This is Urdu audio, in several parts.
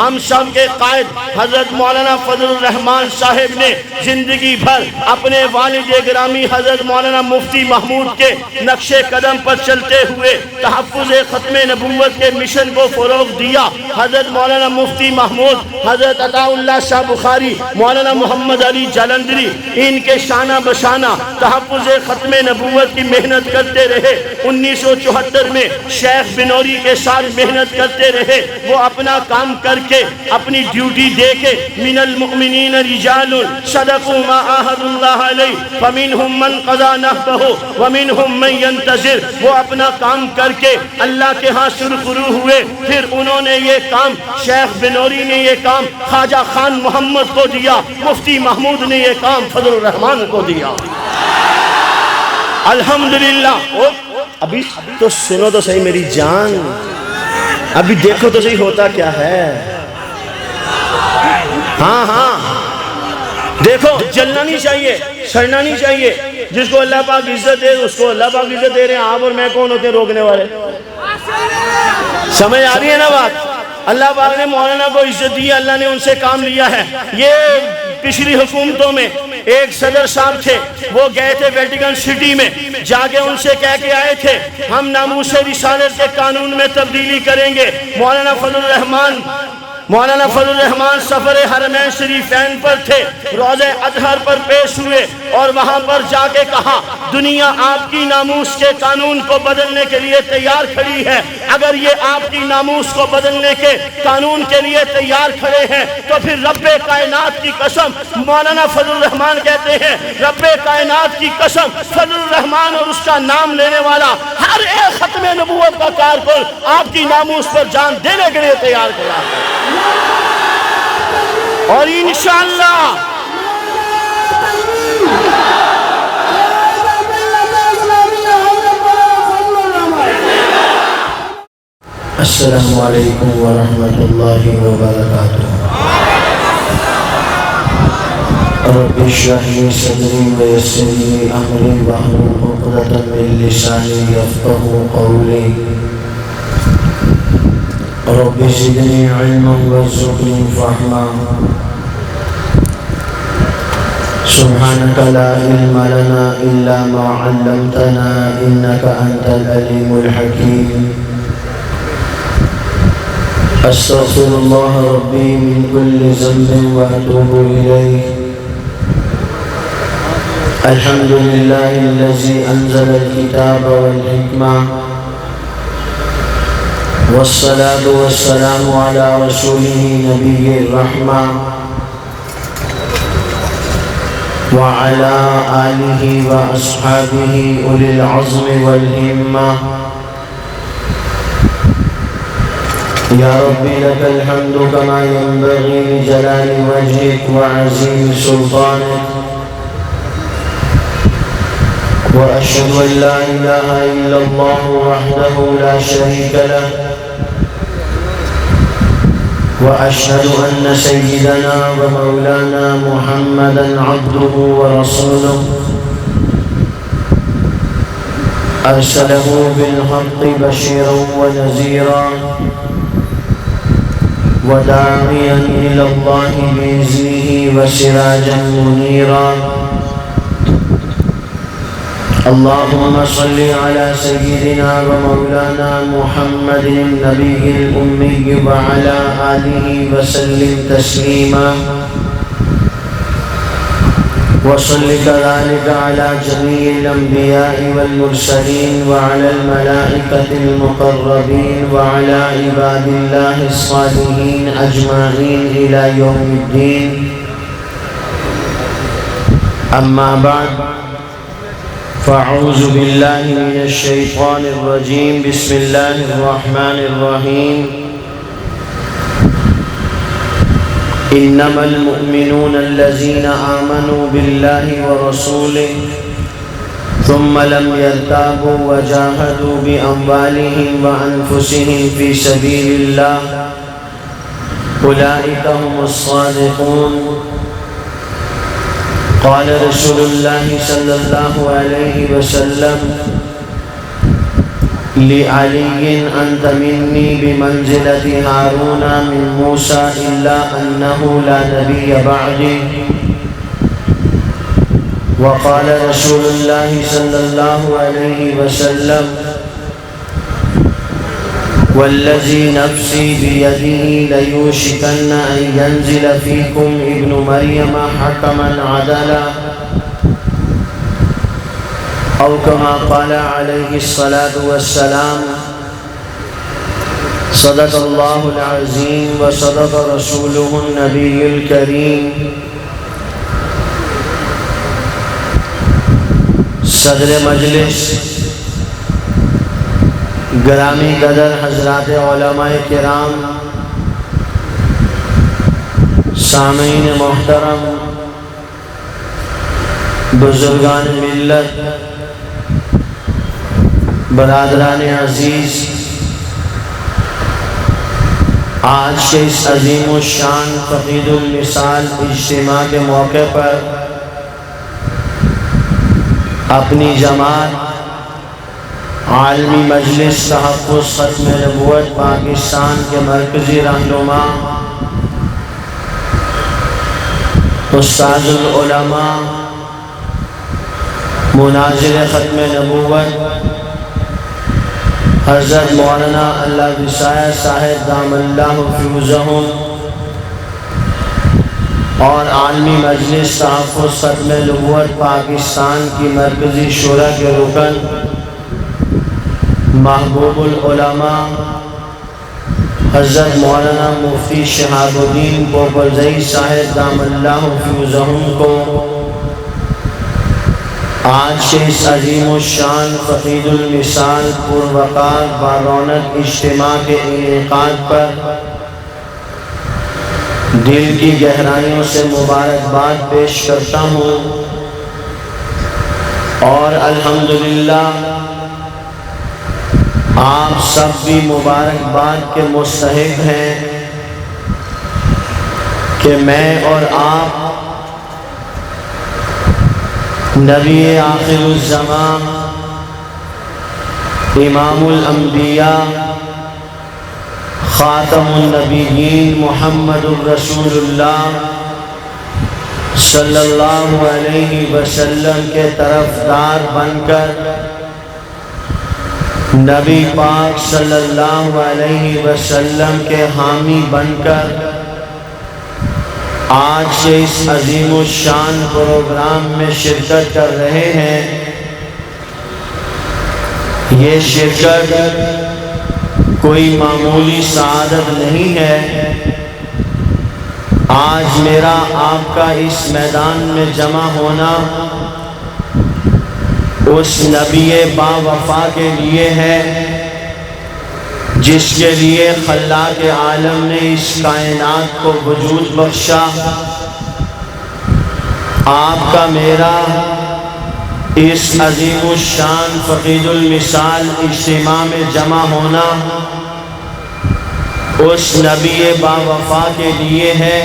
ہم سب کے قائد حضرت مولانا فضل الرحمان صاحب نے زندگی بھر اپنے والد گرامی حضرت مولانا مفتی محمود کے نقش قدم پر چلتے ہوئے تحفظ ختم نبوت کے مشن کو فروغ دیا۔ حضرت مولانا مفتی محمود، حضرت عطا اللہ شاہ بخاری، مولانا محمد علی جالندری ان کے شانہ بشانہ تحفظ ختم نبوت کی محنت کرتے رہے۔ 1974 میں شیخ بنوری کے ساتھ محنت کرتے رہے۔ وہ اپنا کام کر کے اپنی ڈیوٹی دے کے من المؤمنین رجال صدقوا ما عاہدوا اللہ علیہ فمنہم من قضى نحبہ ومنہم من ينتظر، وہ اپنا کام کر کے اللہ کے ہاں سرخرو ہوئے۔ پھر انہوں نے یہ کام، شیخ بنوری نے یہ کام خواجہ خان محمد کو دیا، مفتی محمود نے یہ کام فضل الرحمان کو دیا۔ الحمدللہ۔ ابھی تو سنو تو صحیح میری جان، ابھی دیکھو تو صحیح ہوتا کیا ہے۔ ہاں دیکھو، جلنا نہیں چاہیے، سڑنا نہیں چاہیے۔ جس کو اللہ پاک عزت دے اس کو اللہ پاک عزت دے رہے ہیں۔ آپ اور میں کون ہوتے ہیں روکنے والے؟ سمجھ آ رہی ہے نا بات؟ اللہ پاک نے مولانا کو عزت دی، اللہ نے ان سے کام لیا ہے۔ یہ پچھلی حکومتوں میں ایک صدر صاحب تھے، وہ گئے تھے ویٹیکن سٹی میں، جا کے ان سے کہہ کے آئے تھے ہم ناموس رسالت کے قانون میں تبدیلی کریں گے۔ مولانا فضل الرحمان سفر حرمین شریفین پر تھے، روضہ اطہر پر پیش ہوئے اور وہاں پر جا کے کہا دنیا آپ کی ناموس کے قانون کو بدلنے کے لیے تیار کھڑی ہے۔ اگر یہ آپ کی ناموس کو بدلنے کے قانون کے لیے تیار کھڑے ہیں تو پھر رب کائنات کی قسم، مولانا فضل الرحمان کہتے ہیں رب کائنات کی قسم، فضل الرحمان اور اس کا نام لینے والا ہر ایک ختم نبوت کا کارکن آپ کی ناموس پر جان دینے کے لیے تیار کھڑا ہے۔ اور انشاءاللہ السلام علیکم ورحمۃ اللہ وبرکاتہ۔ رب اشرح لي صدری ويسر لي امری واحلل عقدۃ من لسانی یفقهوا قولی۔ رب زدنی علما وارزقنی فہما۔ سبحانك لا علم لنا إلا ما علمتنا إنك أنت العليم الحكيم۔ أستغفر الله ربي من كل ذنب وأتوب إليه۔ الحمد لله الذي أنزل الكتاب والحكمة، والصلاة والسلام على رسوله نبي الرحمة وعلى آله وأصحابه أولي العزم والهمة۔ يا ربي لك الحمد كما ينبغي لجلال وجهك وعظيم سلطانك، وأشهد أن لا إله إلا الله وحده لا شريك له، وأشهد أن سيدنا ومولانا محمدا عبده ورسوله، أرسله بالحق بشيرا ونذيرا وداعيا إلى الله بإذنه وسراجا منيرا۔ اللهم صل على سيدنا ومولانا محمد النبي الأمي وعلى آله وسلم تسليما، وصل كذلك على جميع الأنبياء والمرسلين وعلى الملائكة المقربين وعلى عباد الله الصالحين أجمعين إلى يوم الدين۔ أما بعد، فأعوذ بالله من الشيطان الرجيم، بسم الله الرحمن الرحيم۔ إنما المؤمنون الذين آمنوا بالله ورسوله ثم لم يرتابوا وجاهدوا بأموالهم وأنفسهم في سبيل الله، أولئك هم الصادقون۔ قال رسول الله صلى الله عليه وسلم: لعلي أنت مني بمنزلة هارون من موسى إلا أنه لا نبي بعدي. وقال رسول الله صلى الله عليه وسلم والذي نفسي بيده ليوشكن أن ينزل فيكم ابن مريم حكما عدلا أو كما قال عليه الصلاة والسلام. صدق الله العظيم وصدق رسوله النبي الكريم. صدر مجلس، گرامی قدر حضرات علماء کرام، سامعین محترم، بزرگان ملت، برادران عزیز، آج کے اس عظیم الشان فقید المثال اجتماع کے موقع پر اپنی جماعت عالمی مجلس تحفظ ختم نبوت پاکستان کے مرکزی رہنما استاد العلماء مناظر ختم نبوت حضرت مولانا اللہ وسائے صاحب دام اللہ فیوزہم اور عالمی مجلس تحفظ ختم نبوت پاکستان کی مرکزی شورا کے رکن محبوب العلماء حضرت مولانا مفتی شہاب الدین بوپلزئی صاحب دام اللہ فیوزہم کو آج کے اس عظیم الشان فقید المثال پروقار بارونق اجتماع کے انعقاد پر دل کی گہرائیوں سے مبارکباد پیش کرتا ہوں اور الحمدللہ آپ سب بھی مبارکباد کے مستحق ہیں کہ میں اور آپ نبی آخر الزمان امام الانبیاء خاتم النبیین محمد الرسول اللہ صلی اللہ علیہ وسلم کے طرفدار بن کر نبی پاک صلی اللہ علیہ وسلم کے حامی بن کر آج کے اس عظیم الشان پروگرام میں شرکت کر رہے ہیں. یہ شرکت کوئی معمولی سعادت نہیں ہے. آج میرا آپ کا اس میدان میں جمع ہونا اس نبی با وفا کے لیے ہے جس کے لیے خلاق عالم نے اس کائنات کو وجود بخشا. آپ کا میرا اس عظیم الشان فقید المثال اجتماع میں جمع ہونا اس نبی با وفا کے لیے ہے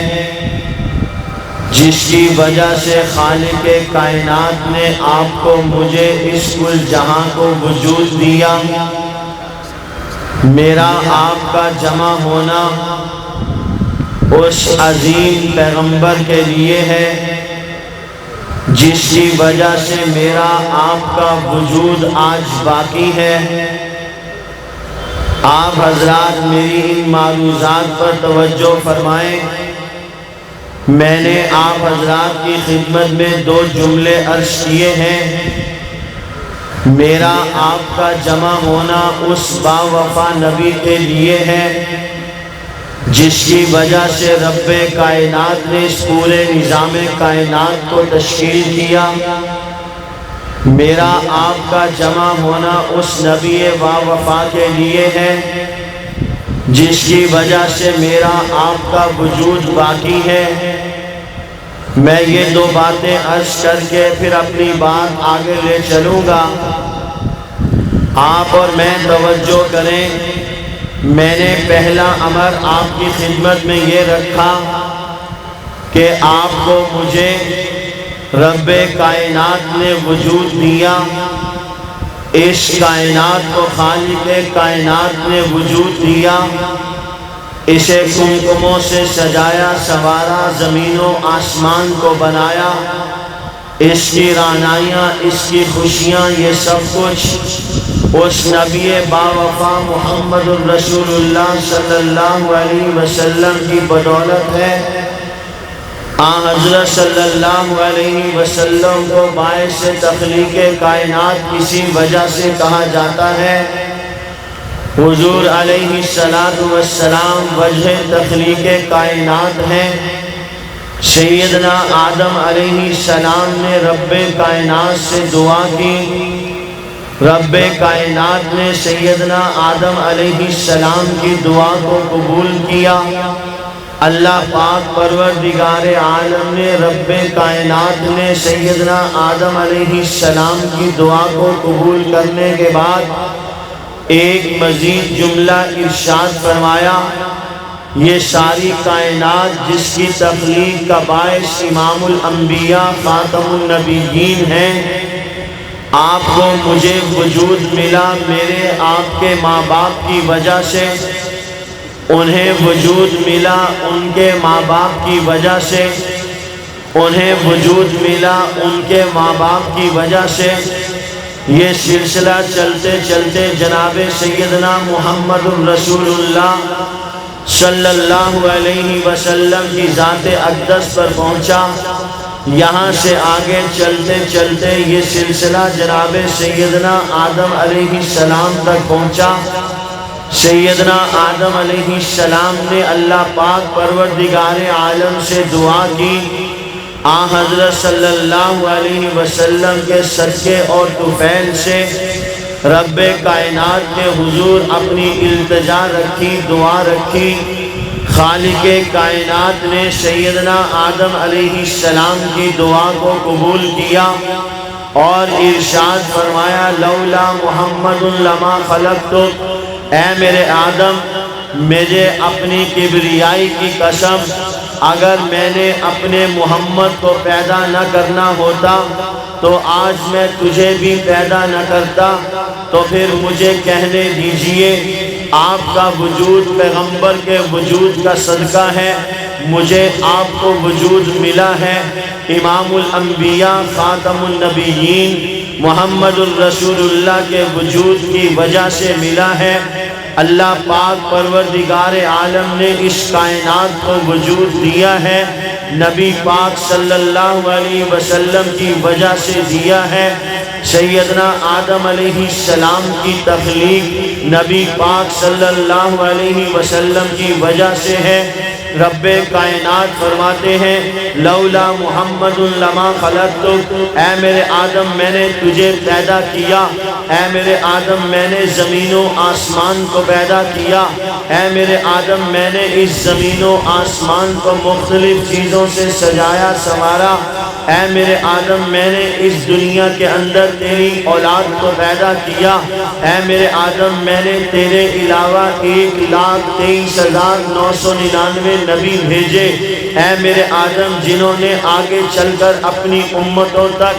جس کی وجہ سے خالق کائنات نے آپ کو مجھے اس کل جہاں کو وجود دیا. میرا آپ کا جمع ہونا اس عظیم پیغمبر کے لیے ہے جس کی وجہ سے میرا آپ کا وجود آج باقی ہے. آپ حضرات میری ان معروضات پر توجہ فرمائیں. میں نے آپ حضرات کی خدمت میں 2 جملے عرض کیے ہیں. میرا آپ کا جمع ہونا اس با وفا نبی کے لیے ہے جس کی وجہ سے رب کائنات نے اس پورے نظام کائنات کو تشکیل کیا. میرا آپ کا جمع ہونا اس نبی با وفا کے لیے ہے جس کی وجہ سے میرا آپ کا وجود باقی ہے. میں یہ 2 باتیں عرض کر کے پھر اپنی بات آگے لے چلوں گا. آپ اور میں توجہ کریں. میں نے پہلا امر آپ کی خدمت میں یہ رکھا کہ آپ کو مجھے رب کائنات نے وجود دیا اس کائنات کو خالق کائنات نے وجود دیا، اسے کمکموں سے سجایا سنوارا، زمین و آسمان کو بنایا، اس کی رعنائیاں، اس کی خوشیاں، یہ سب کچھ اس نبی باوفا محمد الرسول اللہ صلی اللہ علیہ وسلم کی بدولت ہے۔ آن حضرت صلی اللہ علیہ وسلم کو باعث تخلیق کائنات کسی وجہ سے کہا جاتا ہے۔ حضور علیہ السلام وجہ تخلیق کائنات ہیں۔ سیدنا آدم علیہ السلام نے رب کائنات سے دعا کی، رب کائنات نے سیدنا آدم علیہ السلام کی دعا کو قبول کیا۔ اللہ پاک پروردگار عالم نے، رب کائنات نے سیدنا آدم علیہ السلام کی دعا کو قبول کرنے کے بعد ایک مزید جملہ ارشاد فرمایا، یہ ساری کائنات جس کی تخلیق کا باعث امام الانبیاء خاتم النبیین ہیں، آپ کو مجھے وجود ملا میرے آپ کے ماں باپ کی وجہ سے، انہیں وجود ملا ان کے ماں باپ کی وجہ سے، انہیں وجود ملا ان کے ماں باپ کی وجہ سے۔ یہ سلسلہ چلتے چلتے جناب سیدنا محمد الرسول اللہ صلی اللہ علیہ وسلم کی ذات اقدس پر پہنچا۔ یہاں سے آگے چلتے چلتے یہ سلسلہ جناب سیدنا آدم علیہ السلام تک پہنچا۔ سیدنا آدم علیہ السلام نے اللہ پاک پروردگار عالم سے دعا کی، آن حضرت صلی اللہ علیہ وسلم کے صدقے اور طفیل سے رب کائنات نے حضور اپنی التجا رکھی، دعا رکھی۔ خالق کائنات نے سیدنا آدم علیہ السلام کی دعا کو قبول کیا اور ارشاد فرمایا، لولا محمد لما خلقتک، اے میرے آدم، مجھے اپنی کبریائی کی قسم، اگر میں نے اپنے محمد کو پیدا نہ کرنا ہوتا تو آج میں تجھے بھی پیدا نہ کرتا۔ تو پھر مجھے کہنے دیجئے، آپ کا وجود پیغمبر کے وجود کا صدقہ ہے، مجھے آپ کو وجود ملا ہے، امام الانبیاء خاتم النبیین محمد الرسول اللہ کے وجود کی وجہ سے ملا ہے۔ اللہ پاک پروردگار عالم نے اس کائنات کو وجود دیا ہے، نبی پاک صلی اللہ علیہ وسلم کی وجہ سے دیا ہے۔ سیدنا آدم علیہ السلام کی تخلیق نبی پاک صلی اللہ علیہ وسلم کی وجہ سے ہے۔ رب کائنات فرماتے ہیں، لولا محمد لما خلقتک، اے میرے آدم میں نے تجھے پیدا کیا، اے میرے آدم میں نے زمین و آسمان کو پیدا کیا، اے میرے آدم میں نے اس زمین و آسمان کو مختلف چیزوں سے سجایا سنوارا، اے میرے آدم میں نے اس دنیا کے اندر تیری اولاد کو پیدا کیا، اے میرے آدم میں نے تیرے علاوہ 1,23,999 نبی بھیجے، اے میرے آدم جنہوں نے آگے چل کر اپنی امتوں تک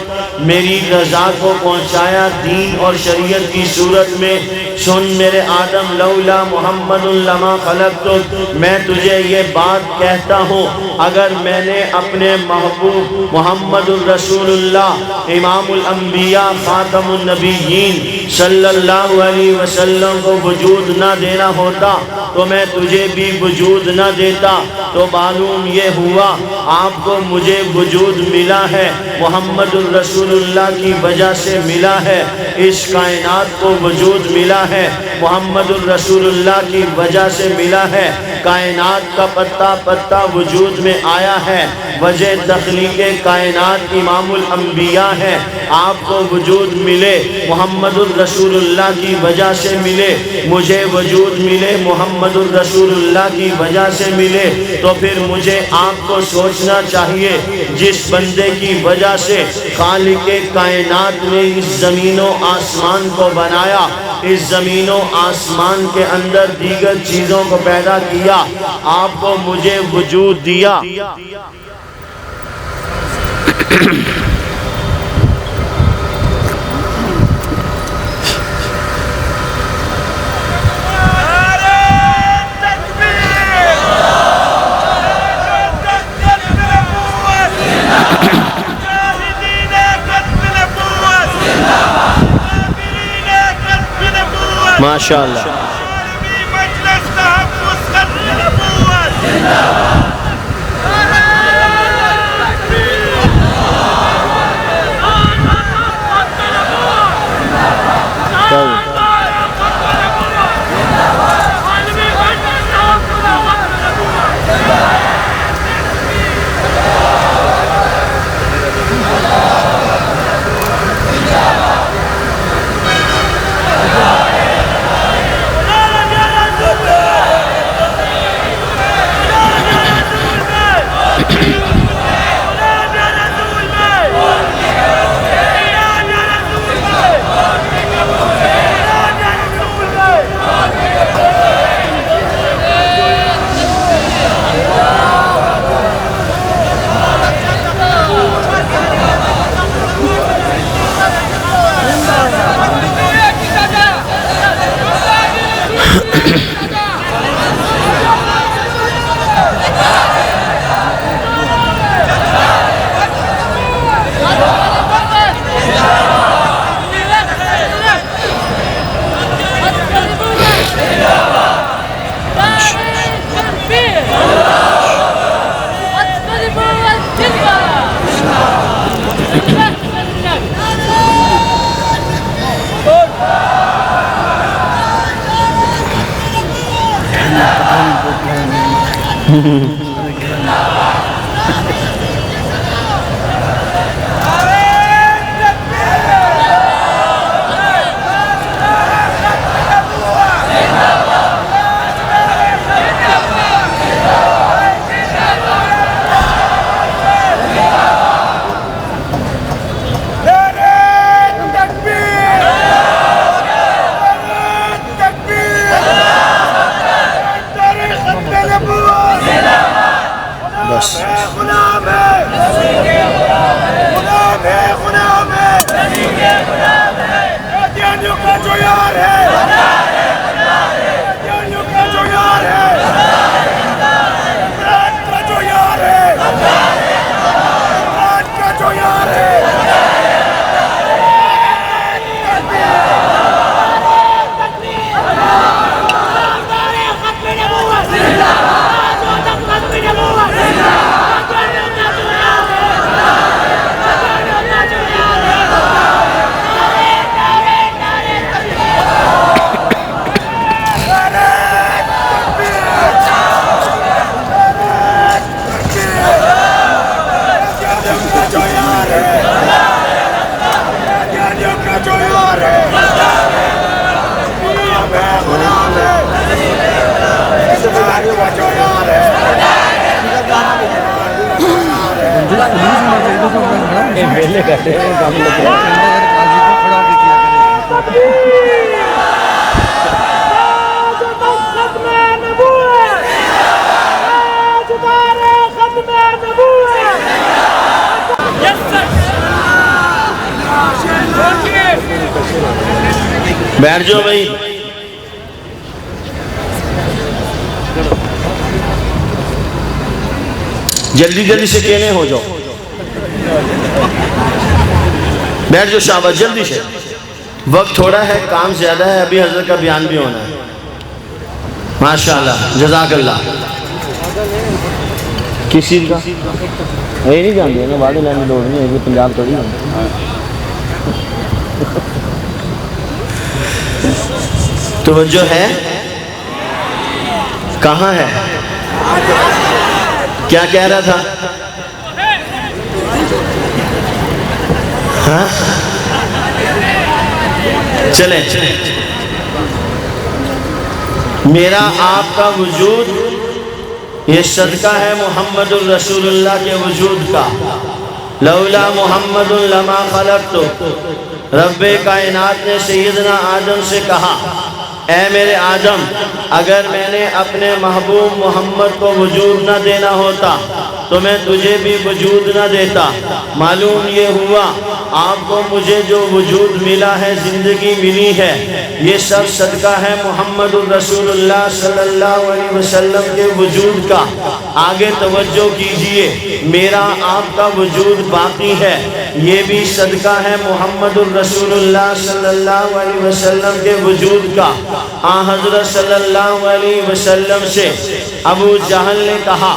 میری رضا کو پہنچایا دین اور شریعت کی صورت میں۔ سن میرے آدم، لولا محمد لما خلقتک، میں تجھے یہ بات کہتا ہوں، اگر میں نے اپنے محبوب محمد الرسول اللہ امام الانبیاء خاتم النبیین صلی اللہ علیہ وسلم کو وجود نہ دینا ہوتا تو میں تجھے بھی وجود نہ دیتا۔ تو معلوم یہ ہوا آپ کو مجھے وجود ملا ہے، محمد الرسول اللہ کی وجہ سے ملا ہے، اس کائنات کو وجود ملا ہے، محمد الرسول اللہ کی وجہ سے ملا ہے، کائنات کا پتا پتا وجود میں آیا ہے، وجہ تخلیق کائنات امام الانبیاء ہے۔ آپ کو وجود ملے محمد الرسول اللہ کی وجہ سے ملے، مجھے وجود ملے محمد الرسول اللہ کی وجہ سے ملے، تو پھر مجھے آپ کو سوچنا چاہیے، جس بندے کی وجہ سے خالق کائنات نے اس زمین و آسمان کو بنایا، اس زمین و آسمان کے اندر دیگر چیزوں کو پیدا کیا، آپ کو مجھے وجود دیا۔ ماشاءاللہ. مجلس تحفظ ختم نبوت بیٹھ جاؤ بھائی. جلدی جلدی سے کہنے ہو جاؤ. بیٹھ جاؤ شاباش جلدی سے. وقت تھوڑا ہے, کام زیادہ ہے, ابھی حضرت کا بیان بھی ہونا ہے. ماشاءاللہ جزاک اللہ. کس چیز کا یہ نہیں جانتے نا, بعد لائن دوڑ نہیں ہے, پنجاب تھوڑی ہے. توجہ ہے, کہاں ہے, کیا کہہ رہا تھا؟ ہاں چلیں. میرا آپ کا وجود یہ صدقہ ہے محمد الرسول اللہ کے وجود کا. لولا محمد لما خلقت. رب کائنات نے سیدنا آدم سے کہا, اے میرے آدم, اگر میں نے اپنے محبوب محمد کو وجود نہ دینا ہوتا تو میں تجھے بھی وجود نہ دیتا۔ معلوم یہ ہوا آپ کو مجھے جو وجود ملا ہے، زندگی ملی ہے، یہ سب صدقہ ہے محمد الرسول اللہ صلی اللہ علیہ وسلم کے وجود کا۔ آگے توجہ کیجئے، میرا آپ کا وجود باقی ہے، یہ بھی صدقہ ہے محمد الرسول اللہ صلی اللہ علیہ وسلم کے وجود کا۔ آن حضرت صلی اللہ علیہ وسلم سے ابو جہل نے کہا،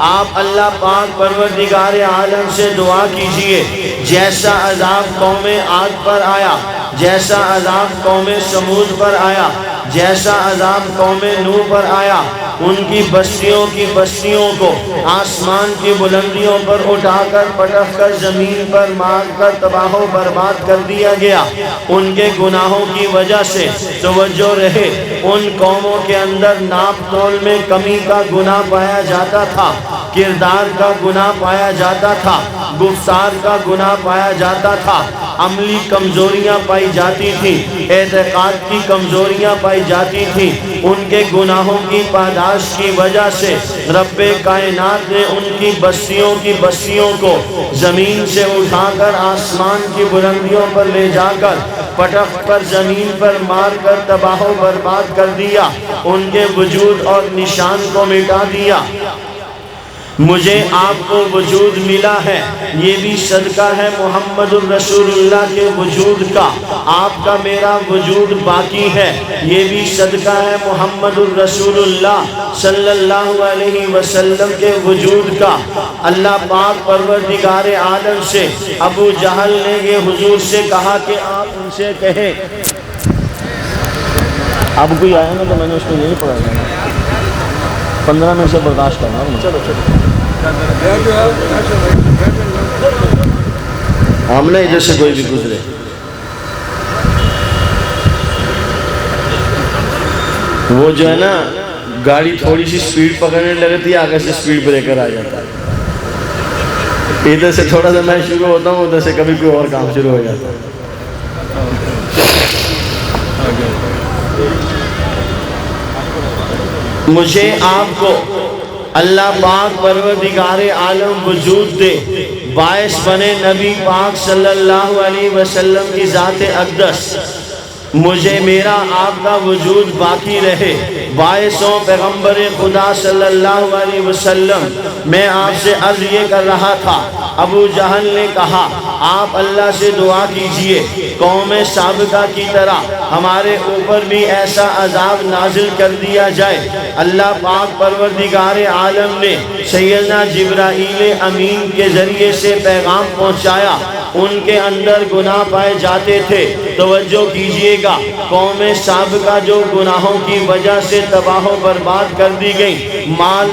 آپ اللہ پاک پروردگار عالم سے دعا کیجئے، جیسا عذاب قوم عاد پر آیا، جیسا عذاب قوم سمود پر آیا، جیسا عذاب قوم نوح پر آیا، ان کی بستیوں کو آسمان کی بلندیوں پر اٹھا کر پٹک کر زمین پر مار کر تباہ و برباد کر دیا گیا ان کے گناہوں کی وجہ سے۔ توجہ رہے، ان قوموں کے اندر ناپ تول میں کمی کا گناہ پایا جاتا تھا، کردار کا گناہ پایا جاتا تھا، گفتار کا گناہ پایا جاتا تھا، عملی کمزوریاں پائی جاتی تھیں، اعتقاد کی کمزوریاں پائی جاتی تھیں۔ ان کے گناہوں کی پاداش کی وجہ سے رب کائنات نے ان کی بستیوں کو زمین سے اٹھا کر آسمان کی بلندیوں پر لے جا کر پٹک پر زمین پر مار کر تباہ و برباد کر دیا، ان کے وجود اور نشان کو مٹا دیا۔ مجھے آپ کو وجود ملا ہے، یہ بھی صدقہ ہے محمد الرسول اللہ کے وجود کا۔ آپ کا میرا وجود باقی ہے، یہ بھی صدقہ ہے محمد الرسول اللہ صلی اللہ علیہ وسلم کے وجود کا۔ اللہ پاک پروردگار عالم سے ابو جہل نے یہ حضور سے کہا کہ آپ ان سے کہیں، اب کوئی آیا نا تو میں نے اس کو یہی پڑھا ہے، 15 منٹ سے برداشت کرنا۔ چلو ہم نے ادھر سے کوئی بھی گزرے، وہ جو ہے نا گاڑی تھوڑی سی سپیڈ پکڑنے لگتی ہے، آگے سے سپیڈ بریکر آ جاتا ہے، ادھر سے تھوڑا سا میں شروع ہوتا ہوں، ادھر سے کبھی کوئی اور کام شروع ہو جاتا ہے۔ مجھے آپ کو اللہ پاک پروردگار عالم وجود دے، باعث بنے نبی پاک صلی اللہ علیہ وسلم کی ذات اقدس، مجھے میرا آپ کا وجود باقی رہے، باعث ہو پیغمبر خدا صلی اللہ علیہ وسلم۔ میں آپ سے عرض یہ کر رہا تھا، ابو جہل نے کہا آپ اللہ سے دعا کیجئے قوم سابقہ کی طرح ہمارے اوپر بھی ایسا عذاب نازل کر دیا جائے۔ اللہ پاک پروردگار عالم نے سیدنا جبرائیل امین کے ذریعے سے پیغام پہنچایا، ان کے اندر گناہ پائے جاتے تھے۔ توجہ کیجئے گا، قوم سابقہ جو گناہوں کی وجہ سے تباہ و برباد کر دی گئی، مال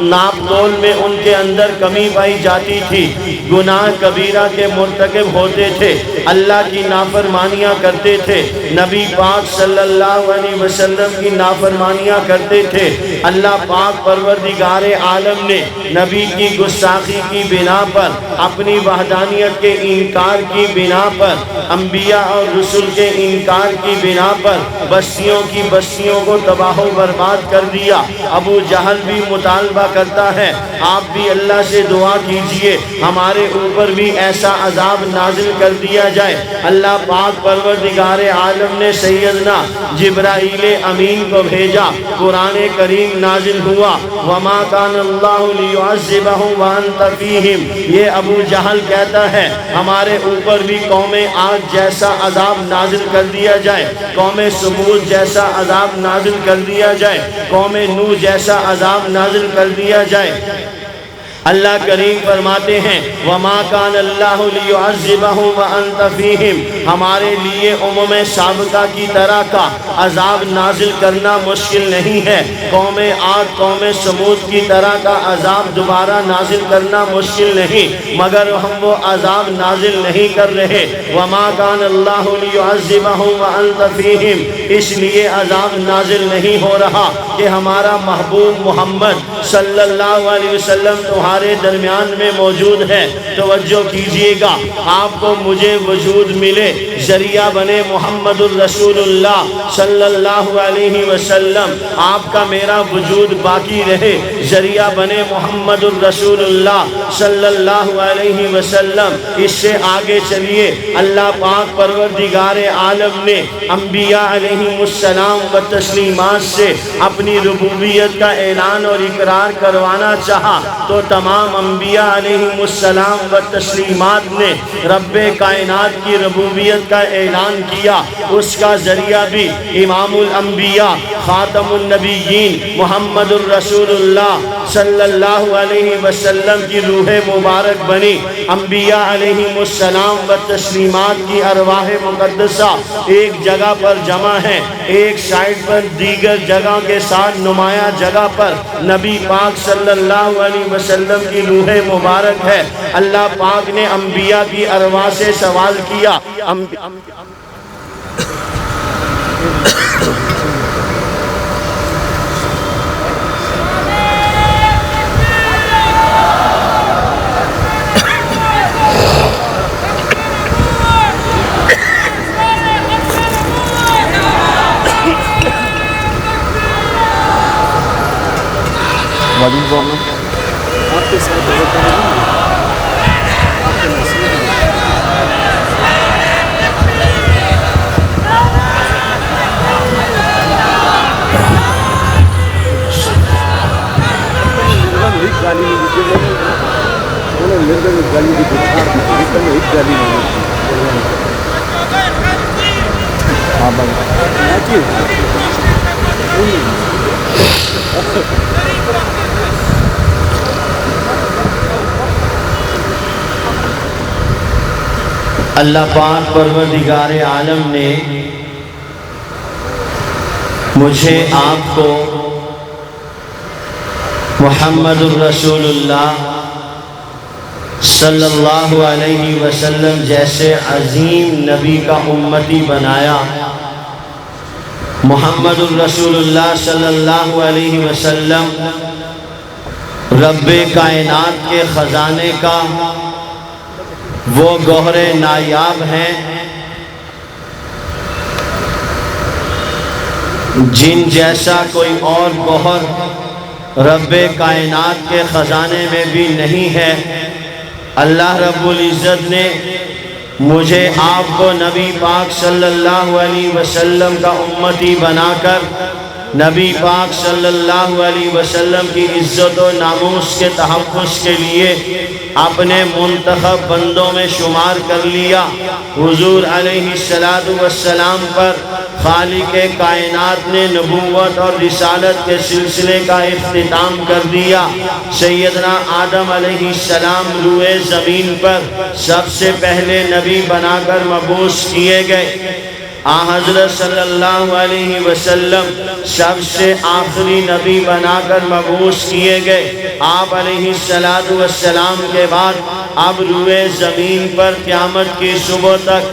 ناپ تول میں ان کے اندر کمی پائی جاتی تھی، گناہ کبیرہ کے مرتکب ہوتے تھے، اللہ کی نافرمانیاں کرتے تھے، نبی پاک صلی اللہ علیہ وسلم کی نافرمانیاں کرتے تھے۔ اللہ پاک پروردگار عالم نے نبی کی گستاخی کی بنا پر، اپنی وحدانیت کے انکار کی بنا پر، انبیاء اور رسول کے انکار کی بنا پر بستیوں کو تباہ و برباد کر دیا۔ ابو جہل بھی مطالبہ کرتا ہے، آپ بھی اللہ سے دعا کیجئے ہمارے اوپر بھی ایسا عذاب نازل کر دیا جائے۔ اللہ پاک پروردگار عالم نے سیدنا جبرائیل امین کو بھیجا، قرآن کریم نازل ہوا، وَمَا كَانَ اللَّهُ لِيُعَذِّبَهُمْ وَأَنْتَ فِيهِمْ۔ یہ ابو جہل کہتا ہے ہمارے اوپر بھی قوم عاد جیسا عذاب نازل کر دیا جائے، قوم سمود جیسا عذاب نازل کر دیا جائے، قوم نوح جیسا عذاب نازل کر دیا جائے۔ اللہ کریم فرماتے ہیں وَمَا كَانَ اللَّهُ لِيُعَذِّبَهُمْ وَأَنْتَ فِيهِمْ، ہمارے لیے امم سابقہ کی طرح کا عذاب نازل کرنا مشکل نہیں ہے، قوم عاد قوم سمود کی طرح کا عذاب دوبارہ نازل کرنا مشکل نہیں، مگر ہم وہ عذاب نازل نہیں کر رہے۔ وَمَا كَانَ اللَّهُ لِيُعَذِّبَهُمْ وَأَنْتَ فِيهِمْ، اس لیے عذاب نازل نہیں ہو رہا کہ ہمارا محبوب محمد صلی اللہ علیہ وسلم تمہارے ہمارے درمیان میں موجود ہے۔ توجہ کیجئے گا، آپ کو مجھے وجود ملے، ذریعہ بنے محمد الرسول اللہ صلی اللہ علیہ وسلم، آپ کا میرا وجود باقی رہے، ذریعہ بنے محمد الرسول اللہ صلی اللہ علیہ وسلم۔ اس سے آگے چلیے، اللہ پاک پروردگار عالم نے انبیاء علیہ السلام و تسلیمات سے اپنی ربوبیت کا اعلان اور اقرار کروانا چاہا تو تمام انبیاء علیہ السلام و تسلیمات نے رب کائنات کی ربوبیت کا اعلان کیا۔ اس کا ذریعہ بھی امام الانبیاء خاتم النبیین محمد الرسول اللہ صلی اللہ علیہ وسلم کی روح مبارک بنی۔ انبیاء علیہ السلام و تسلیمات کی ارواح مقدسہ ایک جگہ پر جمع ہیں، ایک سائٹ پر دیگر جگہ کے ساتھ نمایاں جگہ پر نبی پاک صلی اللہ علیہ وسلم کی روح مبارک ہے۔ اللہ پاک نے انبیاء کی ارواح سے سوال کیا، اللہ پاک پروردگار عالم نے مجھے آپ کو محمد الرسول اللہ صلی اللہ علیہ وسلم جیسے عظیم نبی کا امتی بنایا۔ محمد الرسول اللہ صلی اللہ علیہ وسلم رب کائنات کے خزانے کا وہ گوہر نایاب ہیں جن جیسا کوئی اور گوہر رب کائنات کے خزانے میں بھی نہیں ہے۔ اللہ رب العزت نے مجھے آپ کو نبی پاک صلی اللہ علیہ وسلم کا امتی بنا کر نبی پاک صلی اللہ علیہ وسلم کی عزت و ناموس کے تحفظ کے لیے اپنے منتخب بندوں میں شمار کر لیا۔ حضور علیہ السلام پر خالق کائنات نے نبوت اور رسالت کے سلسلے کا اختتام کر دیا۔ سیدنا آدم علیہ السلام روئے زمین پر سب سے پہلے نبی بنا کر مبعوث کیے گئے۔ حضرت صلی اللہ علیہ وسلم سب سے آخری نبی بنا کر مبعوث کیے گئے۔ آپ علیہ السلام کے بعد اب روئے زمین پر قیامت کی صبح تک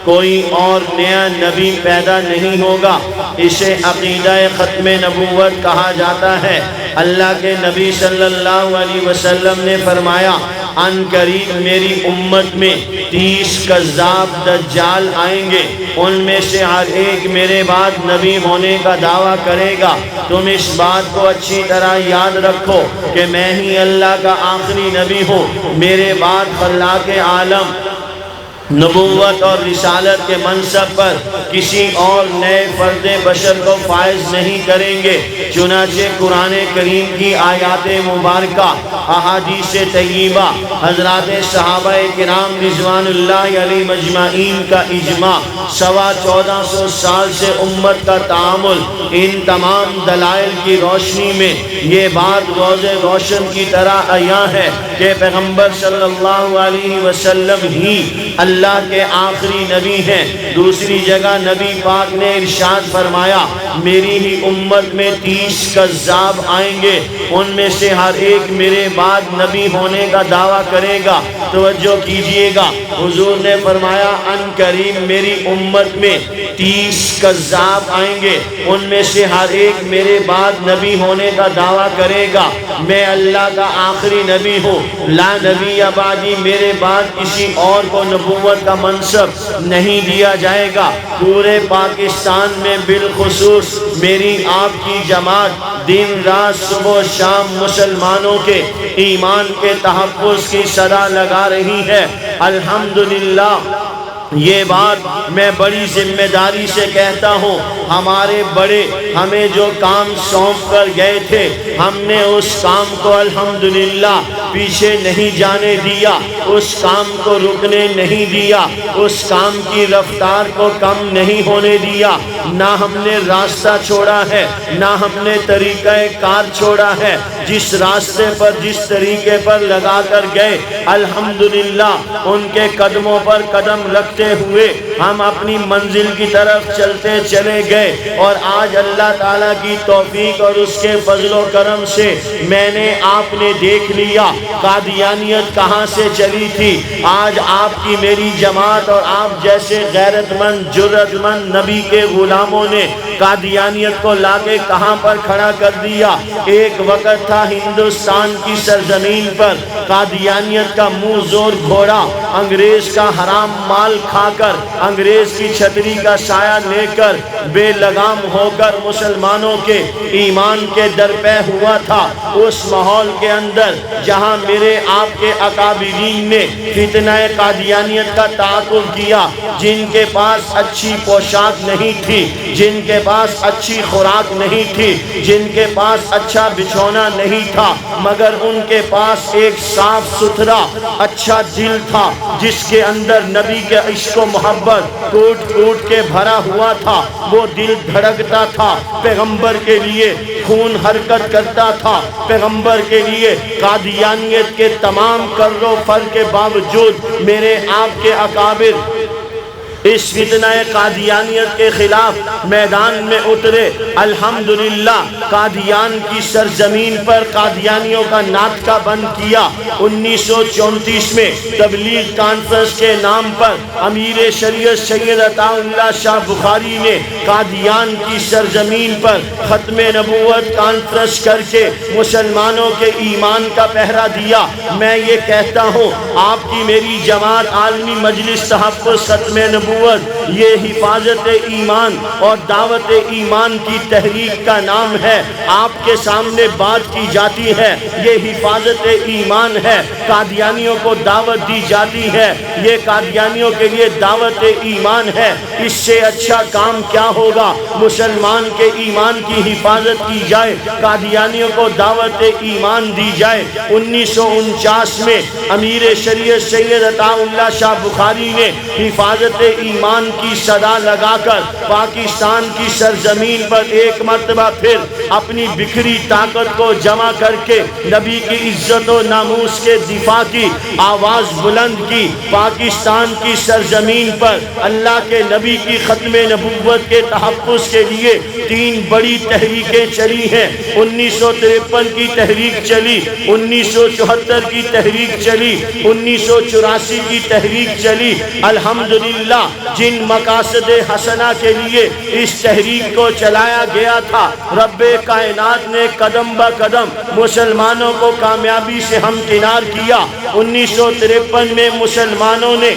کوئی اور نیا نبی پیدا نہیں ہوگا۔ اسے عقیدہ ختم نبوت کہا جاتا ہے۔ اللہ کے نبی صلی اللہ علیہ وسلم نے فرمایا، ان قریب میری امت میں 30 کذاب دجال آئیں گے، ان میں سے ہر ایک میرے بعد نبی ہونے کا دعویٰ کرے گا۔ تم اس بات کو اچھی طرح یاد رکھو کہ میں ہی اللہ کا آخری نبی ہوں۔ میرے بعد خلاق عالم نبوت اور رسالت کے منصب پر کسی اور نئے فرد بشر کو فائز نہیں کریں گے۔ چنانچہ قرآن کریم کی آیات مبارکہ، احادیث طیبہ، حضرات صحابہ کرام رضوان اللہ علیہ مجمعین کا اجماع، 1450 سال سے امت کا تعامل، ان تمام دلائل کی روشنی میں یہ بات روز روشن کی طرح عیاں ہے کہ پیغمبر صلی اللہ علیہ وسلم ہی اللہ کے آخری نبی ہیں۔ دوسری جگہ نبی پاک نے ارشاد فرمایا، میری ہی امت میں 30 کذاب آئیں گے، ان میں سے ہر ایک میرے بعد نبی ہونے کا دعویٰ کرے گا۔ توجہ کیجئے گا، حضور نے فرمایا ان قریب میری امت میں 30 کذاب آئیں گے، ان میں سے ہر ایک میرے بعد نبی ہونے کا دعویٰ کرے گا، میں اللہ کا آخری نبی ہوں، لا نبی بعدی، میرے بعد کسی اور کو نبوت کا منصب نہیں دیا جائے گا۔ پورے پاکستان میں بالخصوص میری آپ کی جماعت دن رات صبح و شام مسلمانوں کے ایمان کے تحفظ کی صدا لگا رہی ہے۔ الحمدللہ یہ بات میں بڑی ذمہ داری سے کہتا ہوں، ہمارے بڑے ہمیں جو کام سونپ کر گئے تھے، ہم نے اس کام کو الحمدللہ پیچھے نہیں جانے دیا، اس کام کو رکنے نہیں دیا، اس کام کی رفتار کو کم نہیں ہونے دیا، نہ ہم نے راستہ چھوڑا ہے، نہ ہم نے طریقہ کار چھوڑا ہے، جس راستے پر جس طریقے پر لگا کر گئے الحمدللہ ان کے قدموں پر قدم رکھتے ہوئے ہم اپنی منزل کی طرف چلتے چلے گئے، اور آج اللہ تعالیٰ کی توفیق اور اس کے فضل و کرم سے میں نے آپ نے دیکھ لیا قادیانیت کہاں سے چلی تھی۔ آج آپ کی میری جماعت اور آپ جیسے غیرت مند جرأت مند نبی کے غلاموں نے قادیانیت کو لا کے کہاں پر کھڑا کر دیا۔ ایک وقت تھا ہندوستان کی سرزمین پر قادیانیت کا منہ زور گھوڑا انگریز کا حرام مال کھا کر، انگریز کی چھتری کا سایہ لے کر، بے لگام ہو کر مسلمانوں کے ایمان کے درپے ہوا تھا۔ اس ماحول کے اندر جہاں میرے آپ کے اکابرین نے فتنہ قادیانیت کا تعاقب کیا، جن کے پاس اچھی پوشاک نہیں تھی، جن کے پاس اچھی خوراک نہیں تھی، جن کے پاس اچھا بچھونا نہیں تھا، مگر ان کے پاس ایک صاف ستھرا اچھا دل تھا، جس کے اندر نبی کے عشق و محبت ٹوٹ ٹوٹ کے بھرا ہوا تھا۔ وہ دل دھڑکتا تھا، پیغمبر کے لیے خون حرکت کرتا تھا، پیغمبر کے لیے قادیانیت کے تمام کر و فر کے باوجود میرے آپ کے اکابر اس فتنہ قادیانیت کے خلاف میدان میں اترے۔ الحمدللہ قادیان کی سرزمین پر قادیانیوں کا ناطقہ بند کیا۔ 1934 میں تبلیغ کانفرنس کے نام پر امیر شریعت سید عطا اللہ شاہ بخاری نے قادیان کی سرزمین پر ختم نبوت کانفرنس کر کے مسلمانوں کے ایمان کا پہرا دیا۔ میں یہ کہتا ہوں آپ کی میری جماعت عالمی مجلس تحفظ ختم نبوت، یہ حفاظت ایمان اور دعوت ایمان کی تحریک کا نام ہے۔ آپ کے سامنے بات کی جاتی ہے، یہ حفاظت ایمان ہے، قادیانیوں کو دعوت دی جاتی ہے، یہ قادیانیوں کے لیے دعوت ایمان ہے۔ اس سے اچھا کام کیا ہوگا؟ مسلمان کے ایمان کی حفاظت کی جائے، قادیانیوں کو دعوت ایمان دی جائے۔ 1949 میں امیر شریعت سید عطا اللہ شاہ بخاری نے حفاظت ایمان کی صدا لگا کر پاکستان کی سرزمین پر ایک مرتبہ پھر اپنی بکھری طاقت کو جمع کر کے نبی کی عزت و ناموس کے دفاع کی آواز بلند کی۔ پاکستان کی سرزمین پر اللہ کے نبی کی ختم نبوت کے تحفظ کے لیے 3 بڑی تحریکیں چلی ہیں۔ 1953 کی تحریک چلی، 1974 کی تحریک چلی، 1984 کی تحریک چلی۔ الحمدللہ جن مقاصد حسنہ کے لیے اس تحریک کو چلایا گیا تھا، رب کائنات نے قدم با قدم مسلمانوں کو کامیابی سے ہمکنار کیا۔ 1953 میں مسلمانوں نے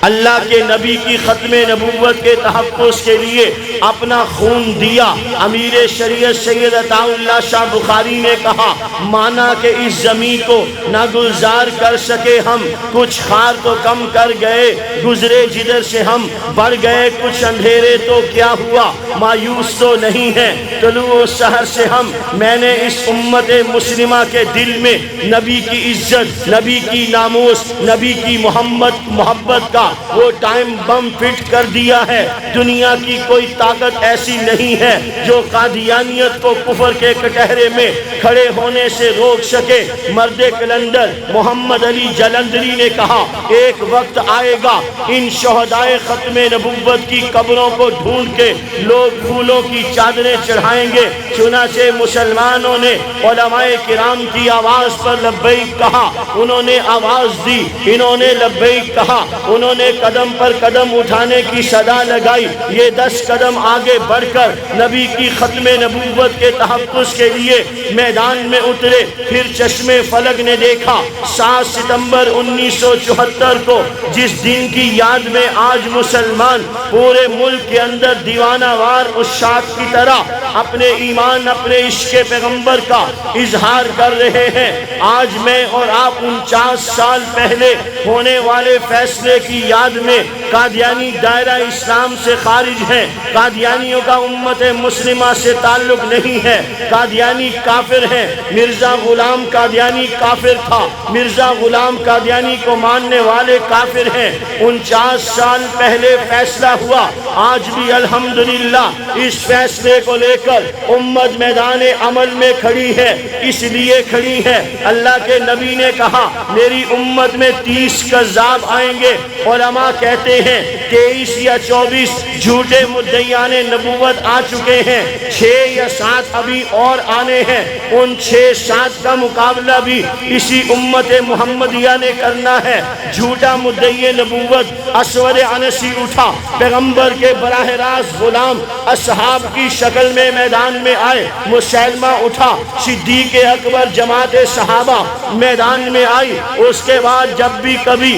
اللہ کے نبی کی ختم نبوت کے تحفظ کے لیے اپنا خون دیا۔ امیر شریعت سید عطا اللہ شاہ بخاری نے کہا، مانا کہ اس زمین کو نہ گلزار کر سکے ہم، کچھ خار تو کم کر گئے، گزرے جدھر سے ہم بڑھ گئے کچھ اندھیرے تو کیا ہوا، مایوس تو نہیں ہے طلوع سحر سے ہم۔ میں نے اس امت مسلمہ کے دل میں نبی کی عزت، نبی کی ناموس، نبی کی محبت کا وہ ٹائم بم فٹ کر دیا ہے۔ دنیا کی کوئی طاقت ایسی نہیں ہے جو قادیانیت کو کفر کے کٹہرے میں کھڑے ہونے سے روک سکے۔ مرد کلندر محمد علی جلندری نے کہا، ایک وقت آئے گا ان شہدائے ختم نبوت کی قبروں کو ڈھونڈ کے لوگ پھولوں کی چادریں چڑھائیں گے۔ چنانچہ مسلمانوں نے علماء کرام کی آواز پر لبیک کہا، انہوں نے آواز دی، انہوں نے لبیک کہا، انہوں نے قدم پر قدم اٹھانے کی صدا لگائی. یہ 10 قدم آگے بڑھ کر نبی کی ختم نبوت کے تحفظ کے لیے میدان میں اترے. پھر چشم فلک نے دیکھا 7 ستمبر 1974 کو، جس دن کی یاد میں آج مسلمان پورے ملک کے اندر دیوانہ وار عشاق کی طرح اپنے ایمان، اپنے عشق پیغمبر کا اظہار کر رہے ہیں. آج میں اور آپ 49 سال پہلے ہونے والے فیصلے کی یاد میں قادیانی دائرہ اسلام سے خارج ہیں. قادیانیوں کا امت مسلمہ سے تعلق نہیں ہے. قادیانی کافر ہیں. مرزا غلام قادیانی کافر تھا. مرزا غلام قادیانی کو ماننے والے کافر ہیں. 49 سال پہلے فیصلہ ہوا. آج بھی الحمدللہ اس فیصلے کو لے کر امت میدان عمل میں کھڑی ہے. اس لیے کھڑی ہے، اللہ کے نبی نے کہا میری امت میں 30 کذاب آئیں گے. علماء کہتے ہیں 23 یا 24 جھوٹے مدعیان نبوت آ چکے ہیں. 6 یا 7 ابھی اور آنے ہیں. ان 6-7 کا مقابلہ بھی اسی امت محمدیہ نے کرنا ہے. جھوٹا مدعی نبوت اسود عنسی اٹھا، پیغمبر کے براہ راست غلام اصحاب کی شکل میں میدان میں آئے. مسلمہ اٹھا، صدیق اکبر جماعت صحابہ میدان میں آئی. اس کے بعد جب بھی کبھی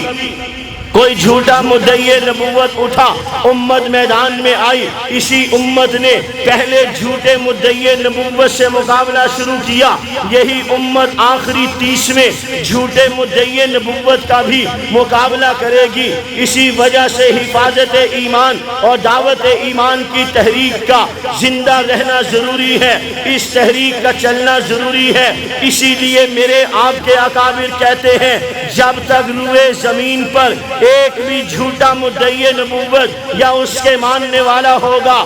کوئی جھوٹا مدعی نبوت اٹھا، امت میدان میں آئی. اسی امت نے پہلے جھوٹے مدعی نبوت سے مقابلہ شروع کیا. یہی امت آخری 30ویں جھوٹے مدعی نبوت کا بھی مقابلہ کرے گی. اسی وجہ سے حفاظت ایمان اور دعوت ایمان کی تحریک کا زندہ رہنا ضروری ہے. اس تحریک کا چلنا ضروری ہے. اسی لیے میرے آپ کے اکابر کہتے ہیں جب تک روئے زمین پر ایک بھی جھوٹا مدعی نبوت یا اس کے ماننے والا ہوگا،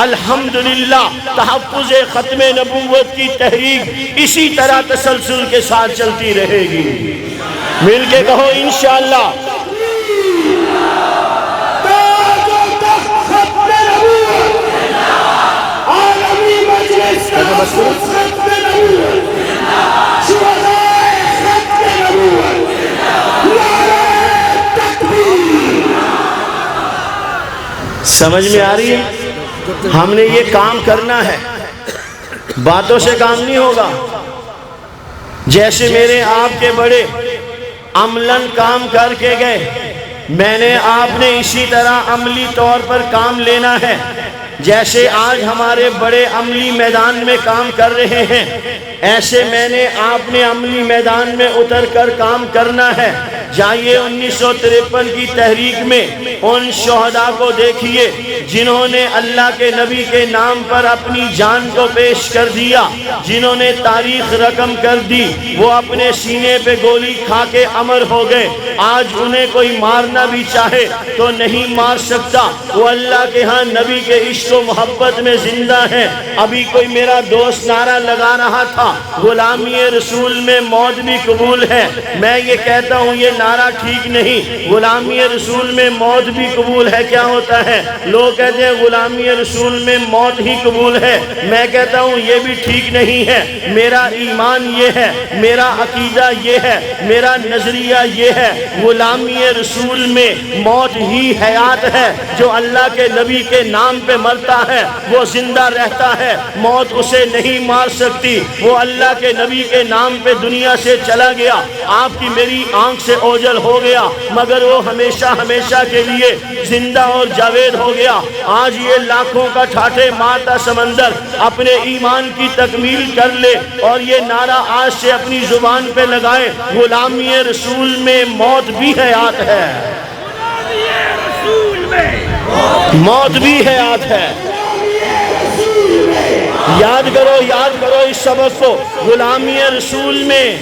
الحمدللہ تحفظ ختم نبوت کی تحریک اسی طرح تسلسل کے ساتھ چلتی رہے گی. مل کے کہو انشاءاللہ. سمجھ میں آ رہی ہے؟ ہم نے یہ کام کرنا ہے، باتوں سے کام نہیں ہوگا. جیسے میرے آپ کے بڑے عملاً کام کر کے گئے، میں نے آپ نے اسی طرح عملی طور پر کام لینا ہے. جیسے آج ہمارے بڑے عملی میدان میں کام کر رہے ہیں، ایسے میں نے آپ نے عملی میدان میں اتر کر کام کرنا ہے. جائیے 1953 کی تحریک میں ان شہداء کو دیکھیے جنہوں نے اللہ کے نبی کے نام پر اپنی جان کو پیش کر دیا، جنہوں نے تاریخ رقم کر دی. وہ اپنے سینے پہ گولی کھا کے امر ہو گئے. آج انہیں کوئی مارنا بھی چاہے تو نہیں مار سکتا. وہ اللہ کے ہاں نبی کے عشق و محبت میں زندہ ہیں. ابھی کوئی میرا دوست نعرہ لگا رہا تھا غلامی رسول میں موت بھی قبول ہے. میں یہ کہتا ہوں یہ نعرہ ٹھیک نہیں. غلامی رسول میں موت بھی قبول ہے کیا ہوتا ہے؟ لوگ کہتے ہیں غلامی رسول میں موت ہی قبول ہے. میں کہتا ہوں یہ بھی ٹھیک نہیں ہے. میرا ایمان یہ ہے، میرا عقیدہ یہ ہے، میرا نظریہ یہ ہے، غلامی رسول میں موت ہی حیات ہے. جو اللہ کے نبی کے نام پہ مرتا ہے وہ زندہ رہتا ہے. موت اسے نہیں مار سکتی. وہ اللہ کے نبی کے نام پہ دنیا سے چلا گیا، آپ کی میری آنکھ سے اوجل ہو گیا، مگر وہ ہمیشہ ہمیشہ کے لیے زندہ اور جاوید ہو گیا. آج یہ لاکھوں کا ٹھاٹھے مارتا سمندر اپنے ایمان کی تکمیل کر لے اور یہ نعرہ آج سے اپنی زبان پہ لگائے، غلامی رسول میں موت بھی حیات ہے. موت بھی حیات ہے. یاد کرو اس سبق کو. غلامی رسول میں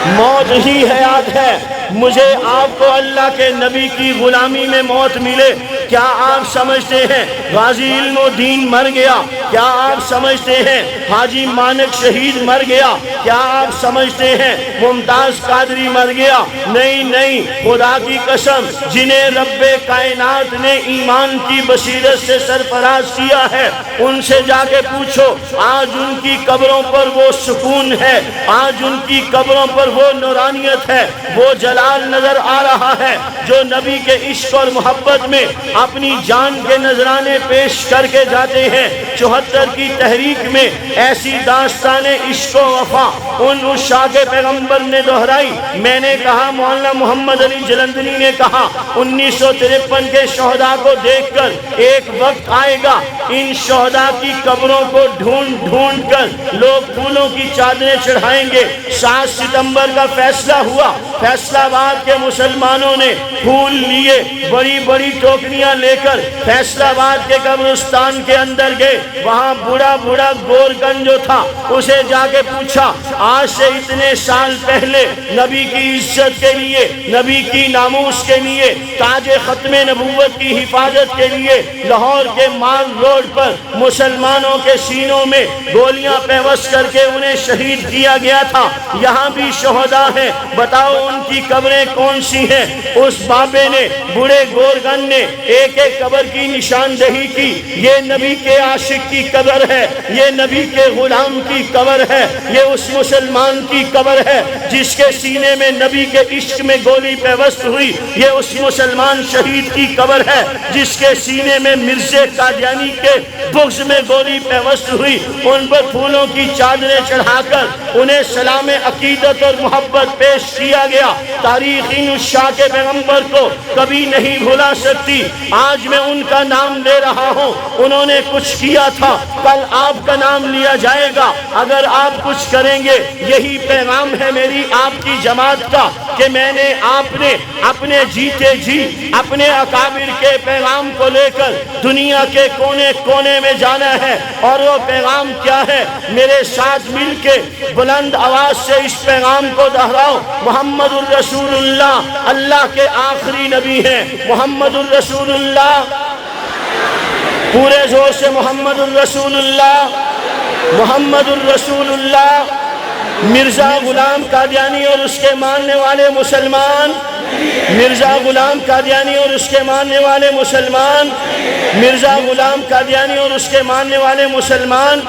موت ہی حیات ہے. مجھے آپ کو اللہ کے نبی کی غلامی میں موت ملے. کیا آپ سمجھتے ہیں غازی علم و دین مر گیا؟ کیا آپ سمجھتے ہیں حاجی مانک شہید مر گیا؟ کیا آپ سمجھتے ہیں ممتاز قادری مر گیا؟ نہیں، خدا کی قسم جنہیں رب کائنات نے ایمان کی بصیرت سے سرفراز کیا ہے ان سے جا کے پوچھو، آج ان کی قبروں پر وہ سکون ہے، آج ان کی قبروں پر پر وہ نورانیت ہے، وہ جلال نظر آ رہا ہے جو نبی کے عشق اور محبت میں اپنی جان کے نذرانے پیش کر کے جاتے ہیں۔ 74 کی تحریک میں ایسی داستان عشق و وفا ان عشاق پیغمبر نے دہرائی۔ میں نے کہا، مولانا محمد علی جلندری نے کہا، 1953 کے شہداء کو دیکھ کر ایک وقت آئے گا ان شہداء کی قبروں کو ڈھونڈ ڈھونڈ کر لوگ پھولوں کی چادریں چڑھائیں گے۔ 7 ستمبر کا فیصلہ ہوا، فیصلہ آباد کے مسلمانوں نے پھول لیے، بڑی بڑی ٹوکریاں لے کر فیصلہ آباد کے قبرستان کے اندر گئے۔ وہاں بوڑھا بوڑھا گورکن جو تھا اسے جا کے پوچھا، آج سے اتنے سال پہلے نبی کی عزت کے لیے، نبی کی ناموس کے لیے، تاج ختم نبوت کی حفاظت کے لیے لاہور کے مال روڈ پر مسلمانوں کے سینوں میں گولیاں پیوست کر کے انہیں شہید کیا گیا تھا، یہاں بھی شہداء ہیں، بتاؤ ان کی قبریں کون سی ہیں؟ اس بابے نے، بوڑھے گورگن نے ایک ایک قبر کی نشاندہی کی، یہ نبی کے عاشق کی قبر ہے، یہ نبی کے غلام کی قبر ہے، یہ اس مسلمان کی قبر ہے جس کے سینے میں نبی کے عشق میں گولی پیوست ہوئی، یہ اس مسلمان شہید کی قبر ہے جس کے سینے میں مرزا قادیانی کے بغض میں گولی پیوست ہوئی۔ ان پر پھولوں کی چادریں چڑھا کر انہیں سلام عقیدت اور محبت پیش کیا گیا۔ تاریخ ان عشاق پیغمبر کو کبھی نہیں بھلا سکتی۔ آج میں ان کا نام لے رہا ہوں، انہوں نے کچھ کیا تھا، کل آپ کا نام لیا جائے گا اگر آپ کچھ کریں گے۔ یہی پیغام ہے میری آپ کی جماعت کا کہ میں نے آپ نے اپنے جیتے جی اپنے اکابر کے پیغام کو لے کر دنیا کے کونے کونے میں جانا ہے۔ اور وہ پیغام کیا ہے؟ میرے ساتھ مل کے بلند آواز سے اس پیغام کو دہراؤ، محمد الرسول اللہ اللہ کے آخری نبی ہیں، محمد الرسول اللہ، پورے زور سے محمد الرسول اللہ، محمد الرسول اللہ۔ مرزا غلام قادیانی اور اس کے ماننے والے مسلمان، مرزا غلام قادیانی اور اس کے ماننے والے مسلمان، مرزا غلام قادیانی اور اس کے ماننے والے مسلمان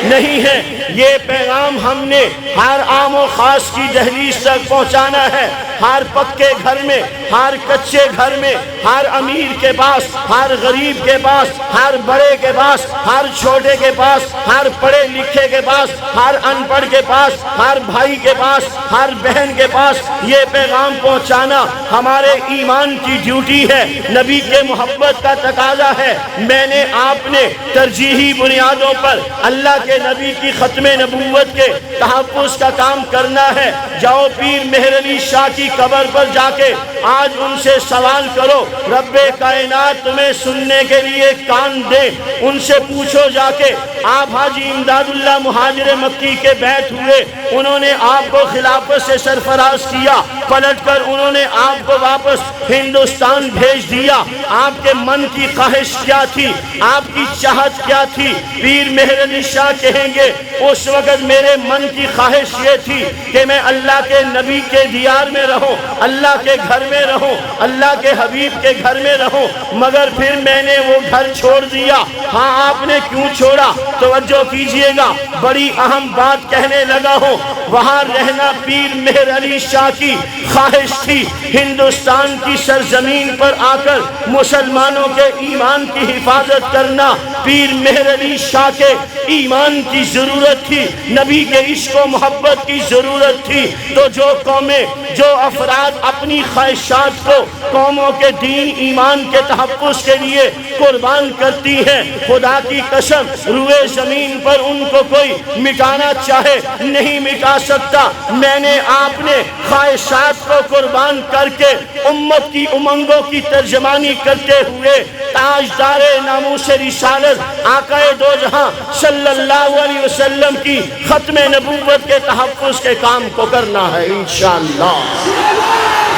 نہیں ہیں۔ یہ پیغام ہم نے ہر عام و خاص کی دہلیز تک پہنچانا ہے، ہر پکے گھر میں، ہر کچے گھر میں، ہر امیر کے پاس، ہر غریب کے پاس، ہر بڑے کے پاس، ہر چھوٹے کے پاس، ہر پڑھے لکھے کے پاس، ہر ان پڑھ کے پاس، ہر بھائی کے پاس، ہر بہن کے پاس یہ پیغام پہنچانا ہمارے ایمان کی ڈیوٹی ہے، نبی کے محبت کا تقاضا ہے۔ میں نے آپ نے ترجیحی بنیادوں پر اللہ کے نبی کی ختم نبوت کے تحفظ کا کام کرنا ہے۔ جاؤ پیر مہر علی شاہ کی قبر پر جا کے آج ان سے سوال کرو، رب کائنات تمہیں سننے کے لیے کان دے، ان سے پوچھو جا کے آپ حاجی امداد اللہ مہاجر مکی کے بیعت ہوئے، انہوں نے آپ کو خلافت سے سرفراز کیا، پلٹ کر انہوں نے آپ کو واپس ہندوستان بھیج دیا، آپ کے من کی خواہش کیا تھی، آپ کی چاہت کیا تھی؟ پیر مہر علی شاہ کہیں گے اس وقت میرے من کی خواہش یہ تھی کہ میں اللہ کے نبی کے دیار میں رہوں، اللہ کے گھر میں رہوں، اللہ کے حبیب کے گھر میں رہوں، مگر پھر میں نے وہ گھر چھوڑ دیا۔ ہاں آپ نے کیوں چھوڑا؟ توجہ کیجئے گا، بڑی اہم بات کہنے لگا ہوں۔ وہاں رہنا پیر مہر علی شاہ کی خواہش تھی، ہندوستان کی سرزمین پر آ کر مسلمانوں کے ایمان کی حفاظت کرنا پیر مہر علی شاہ کے ایمان کی ضرورت تھی، نبی کے عشق و محبت کی ضرورت تھی۔ تو جو قومیں، جو افراد اپنی خواہشات کو قوموں کے دین ایمان کے تحفظ کے لیے قربان کرتی ہیں، خدا کی قسم روئے زمین پر ان کو کوئی مٹانا چاہے نہیں مٹا سکتا۔ میں نے آپ نے خواہشات کو قربان کر کے امت کی امنگوں کی ترجمانی کرتے ہوئے تاجدار ناموس رسالت آقا دو جہاں صلی اللہ علیہ وسلم کی ختم نبوت کے تحفظ کے کام کو کرنا ہے انشاءاللہ۔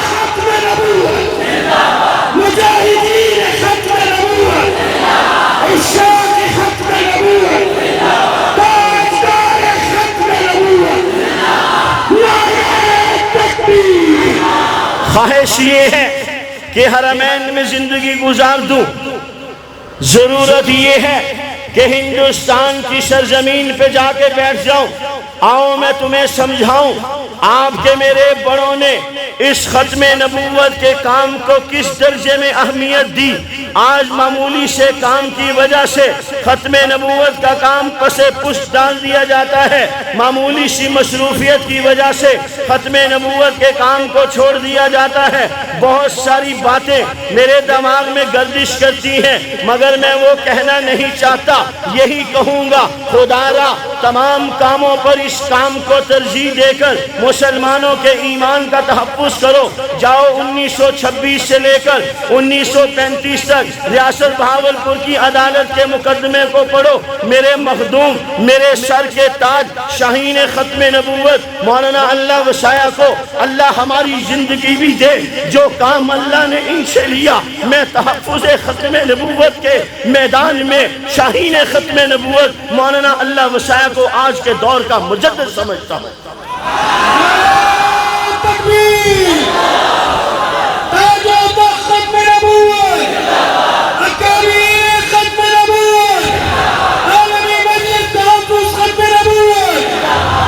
ختم نبوت، مجاہدین ختم نبوت، عشاق ختم نبوت، تاجدار ختم نبوت، نعرہ تکبیر۔ خواہش یہ ہے کہ حرمین میں زندگی گزار دوں، ضرورت یہ ہے کہ ہندوستان کی سرزمین پہ جا کے بیٹھ جاؤں۔ آؤ میں تمہیں سمجھاؤں، آپ کے میرے بڑوں نے اس ختم نبوت کے کام کو کس درجے میں اہمیت دی. آج معمولی سے کام کی وجہ سے ختم نبوت کا کام پس پشت ڈال دیا جاتا ہے. معمولی سی مصروفیت کی وجہ سے ختم نبوت کے کام کو چھوڑ دیا جاتا ہے. بہت ساری باتیں میرے دماغ میں گردش کرتی ہیں مگر میں وہ کہنا نہیں چاہتا. یہی کہوں گا خدا را تمام کاموں پر اس کام کو ترجیح دے کر مسلمانوں کے ایمان کا تحفظ کرو. جاؤ 1926 سے لے کر 1935 تک ریاست بہاولپور کی عدالت کے مقدمے کو پڑھو. میرے مخدوم میرے سر کے تاج شاہین ختم نبوت مولانا اللہ وسایہ کو اللہ ہماری زندگی بھی دے. جو کام اللہ نے ان سے لیا میں تحفظ ختم نبوت کے میدان میں شاہین ختم نبوت مولانا اللہ وسایہ کو آج کے دور کا مجدد سمجھتا ہوں. تکبیر تاج و تخت ختم نبوت اکابر ختم نبوت عالمی مجلس تحفظ ختم نبوت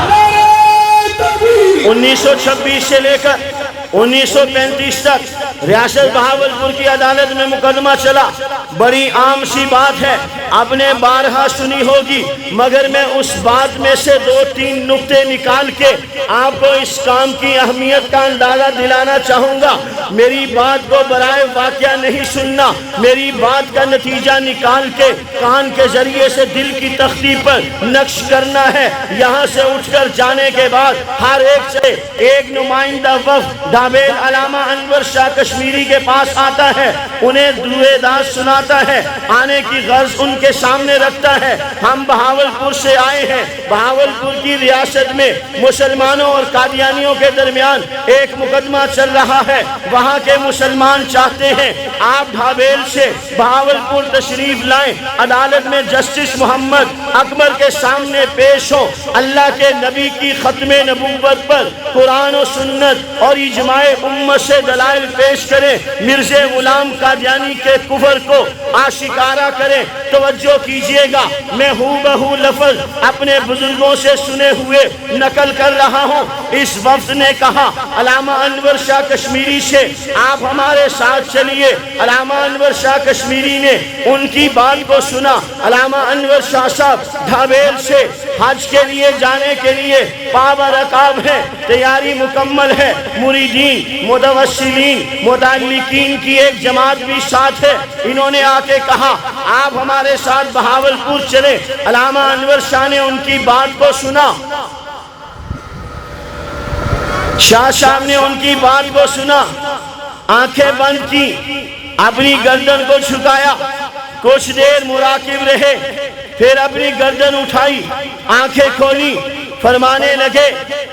نعرہ تکبیر. 1926 سے لے کر 1935 تک ریاست بہاولپور کی عدالت میں مقدمہ چلا. بڑی عام سی بات ہے آپ نے بارہا سنی ہوگی مگر میں اس بات میں سے 2-3 نقطے نکال کے آپ کو اس کام کی اہمیت کا اندازہ دلانا چاہوں گا. میری بات کو برائے واقعہ نہیں سننا, میری بات کا نتیجہ نکال کے کان کے ذریعے سے دل کی تختی پر نقش کرنا ہے. یہاں سے اٹھ کر جانے کے بعد ہر ایک سے ایک نمائندہ وفد ڈھابیل علامہ انور شاہ کشمیری کے پاس آتا ہے, انہیں دعائے داد سناتا ہے, آنے کی غرض ان کے سامنے رکھتا ہے. ہم بہاولپور سے آئے ہیں. بہاولپور کی ریاست میں مسلمانوں اور قادیانیوں کے درمیان ایک مقدمہ چل رہا ہے. وہاں کے مسلمان چاہتے ہیں آپ ڈھابیل سے بہاولپور تشریف لائیں, عدالت میں جسٹس محمد اکبر کے سامنے پیش ہو, اللہ کے نبی کی ختم نبوت پر قرآن و سنت اور اجماع امت سے دلائل پیش کریں, مرزا غلام قادیانی کے کفر کو آشکارا کریں. توجہ کیجئے گا میں ہو بہو لفظ اپنے بزرگوں سے سنے ہوئے نقل کر رہا ہوں. اس وفد نے کہا علامہ انور شاہ کشمیری سے آپ ہمارے ساتھ چلیے. علامہ انور شاہ کشمیری نے ان کی بات کو سنا. علامہ انور شاہ صاحب ڈھابیل سے حج کے لیے جانے کے لیے پابرکاب ہیں, تیاری مکمل ہے. مریدین متوسلین متعلقین کی ایک جماعت بھی ساتھ ہے. انہوں نے آ کے کہا آپ ہمارے ساتھ بہاولپور چلیں. علامہ انور شاہ نے ان کی بات کو سنا. شاہ صاحب نے ان کی بات کو سنا, آنکھیں بند کی, اپنی گردن کو جھکایا, کچھ دیر مراقب رہے, پھر اپنی گردن اٹھائی, آنکھیں کھولی, فرمانے لگے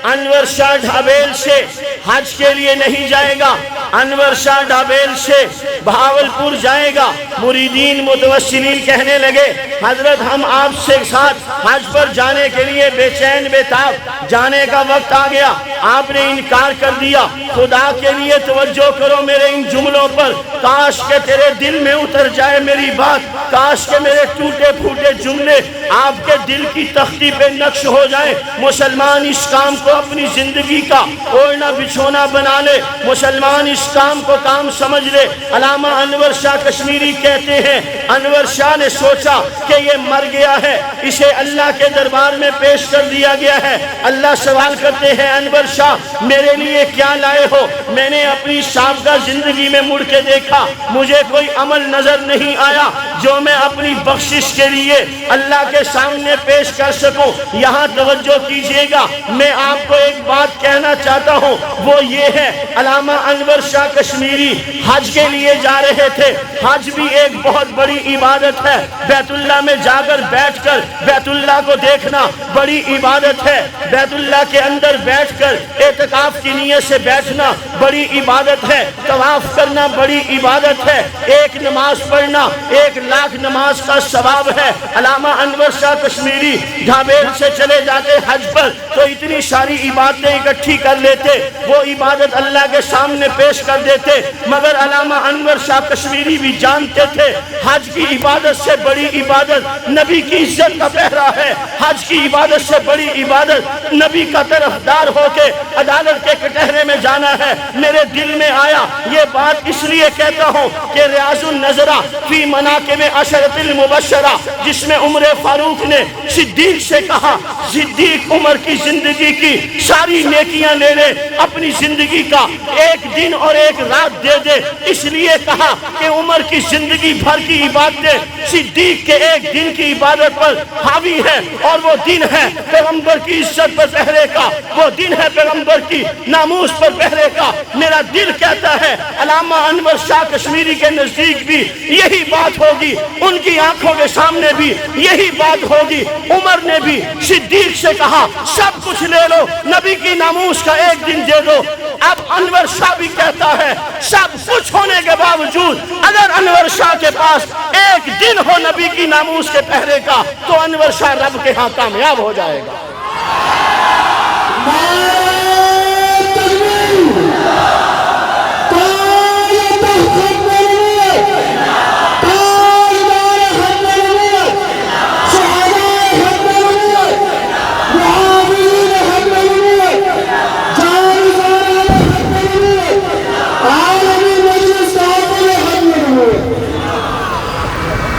انور شاہ ڈھابیل سے حج کے لیے نہیں جائے گا, انور شاہ ڈھابیل سے بہاولپور جائے گا. مریدین متوسلین کہنے لگے حضرت ہم آپ سے ساتھ حج پر جانے کے لیے بے چین بے تاب, جانے کا وقت آ گیا, آپ نے انکار کر دیا. خدا کے لیے توجہ کرو میرے ان جملوں پر, کاش کہ تیرے دل میں اتر جائے میری بات, کاش کہ میرے ٹوٹے پھوٹے جملے آپ کے دل کی تختی پہ نقش ہو جائیں. مسلمان اس کام کو اپنی زندگی کا اوڑھنا بچھونا بنا لے, مسلمان اس کام کو کام سمجھ لے. علامہ انور شاہ کشمیری کہتے ہیں انور شاہ نے سوچا کہ یہ مر گیا ہے, اسے اللہ کے دربار میں پیش کر دیا گیا ہے. اللہ سوال کرتے ہیں انور شاہ میرے لیے کیا لائے ہو؟ میں نے اپنی سابقہ زندگی میں مڑ کے دیکھا, مجھے کوئی عمل نظر نہیں آیا جو میں اپنی بخشش کے لیے اللہ کے سامنے پیش کر سکوں. یہاں توجہ کیجئے گا, میں آپ کو ایک بات کہنا چاہتا ہوں, وہ یہ ہے علامہ انور شاہ کشمیری حج کے لیے جا رہے تھے. حج بھی ایک بہت بڑی عبادت ہے, بیت اللہ میں جا کر بیٹھ کر بیت اللہ کو دیکھنا بڑی عبادت ہے, بیت اللہ کے اندر بیٹھ کر اعتکاف کی نیت سے بیٹھنا بڑی عبادت ہے, طواف کرنا بڑی عبادت ہے, ایک نماز پڑھنا 1,00,000 نماز کا ثواب ہے. علامہ انور شاہ کشمیری ڈھابیل سے چلے جاتے حج حج پر تو اتنی ساری عبادتیں اکٹھی کر لیتے، وہ عبادت اللہ کے سامنے پیش کر دیتے، مگر علامہ انور شاہ کشمیری بھی جانتے تھے حج کی عبادت سے بڑی عبادت نبی کی عزت کا پہرا ہے، حج کی عبادت سے بڑی عبادت نبی کا طرفدار ہو کے عدالت کے کٹہرے میں جانا ہے۔ میرے دل میں آیا یہ بات اس لیے کہتا ہوں کہ ریاض النظرہ فی مناقب عشرۃ المبشرہ، جس میں عمر فاروق نے صدیق سے کہا صدیق عمر کی زندگی کی ساری نیکیاں لے لے، اپنی زندگی کا ایک دن اور ایک رات دے دے، اس لیے کہا کہ عمر کی زندگی بھر کی عبادتیں صدیق کے ایک دن کی عبادت پر حاوی ہے، اور وہ دن ہے پیغمبر کی عزت پر پہرے کا، وہ دن ہے پیغمبر کی ناموس پر پہرے کا۔ میرا دل کہتا ہے علامہ انور شاہ کشمیری کے نزدیک بھی یہی بات ہوگی، ان کی آنکھوں کے سامنے بھی یہی بات ہوگی۔ عمر نے بھی صدیق سے کہا سب کچھ لے لو، نبی کی ناموس کا ایک دن دے دو۔ اب انور شاہ بھی کہتا ہے سب کچھ ہونے کے باوجود اگر انور شاہ کے پاس ایک دن ہو نبی کی ناموس کے پہرے کا تو انور شاہ رب کے ہاں کامیاب ہو جائے گا۔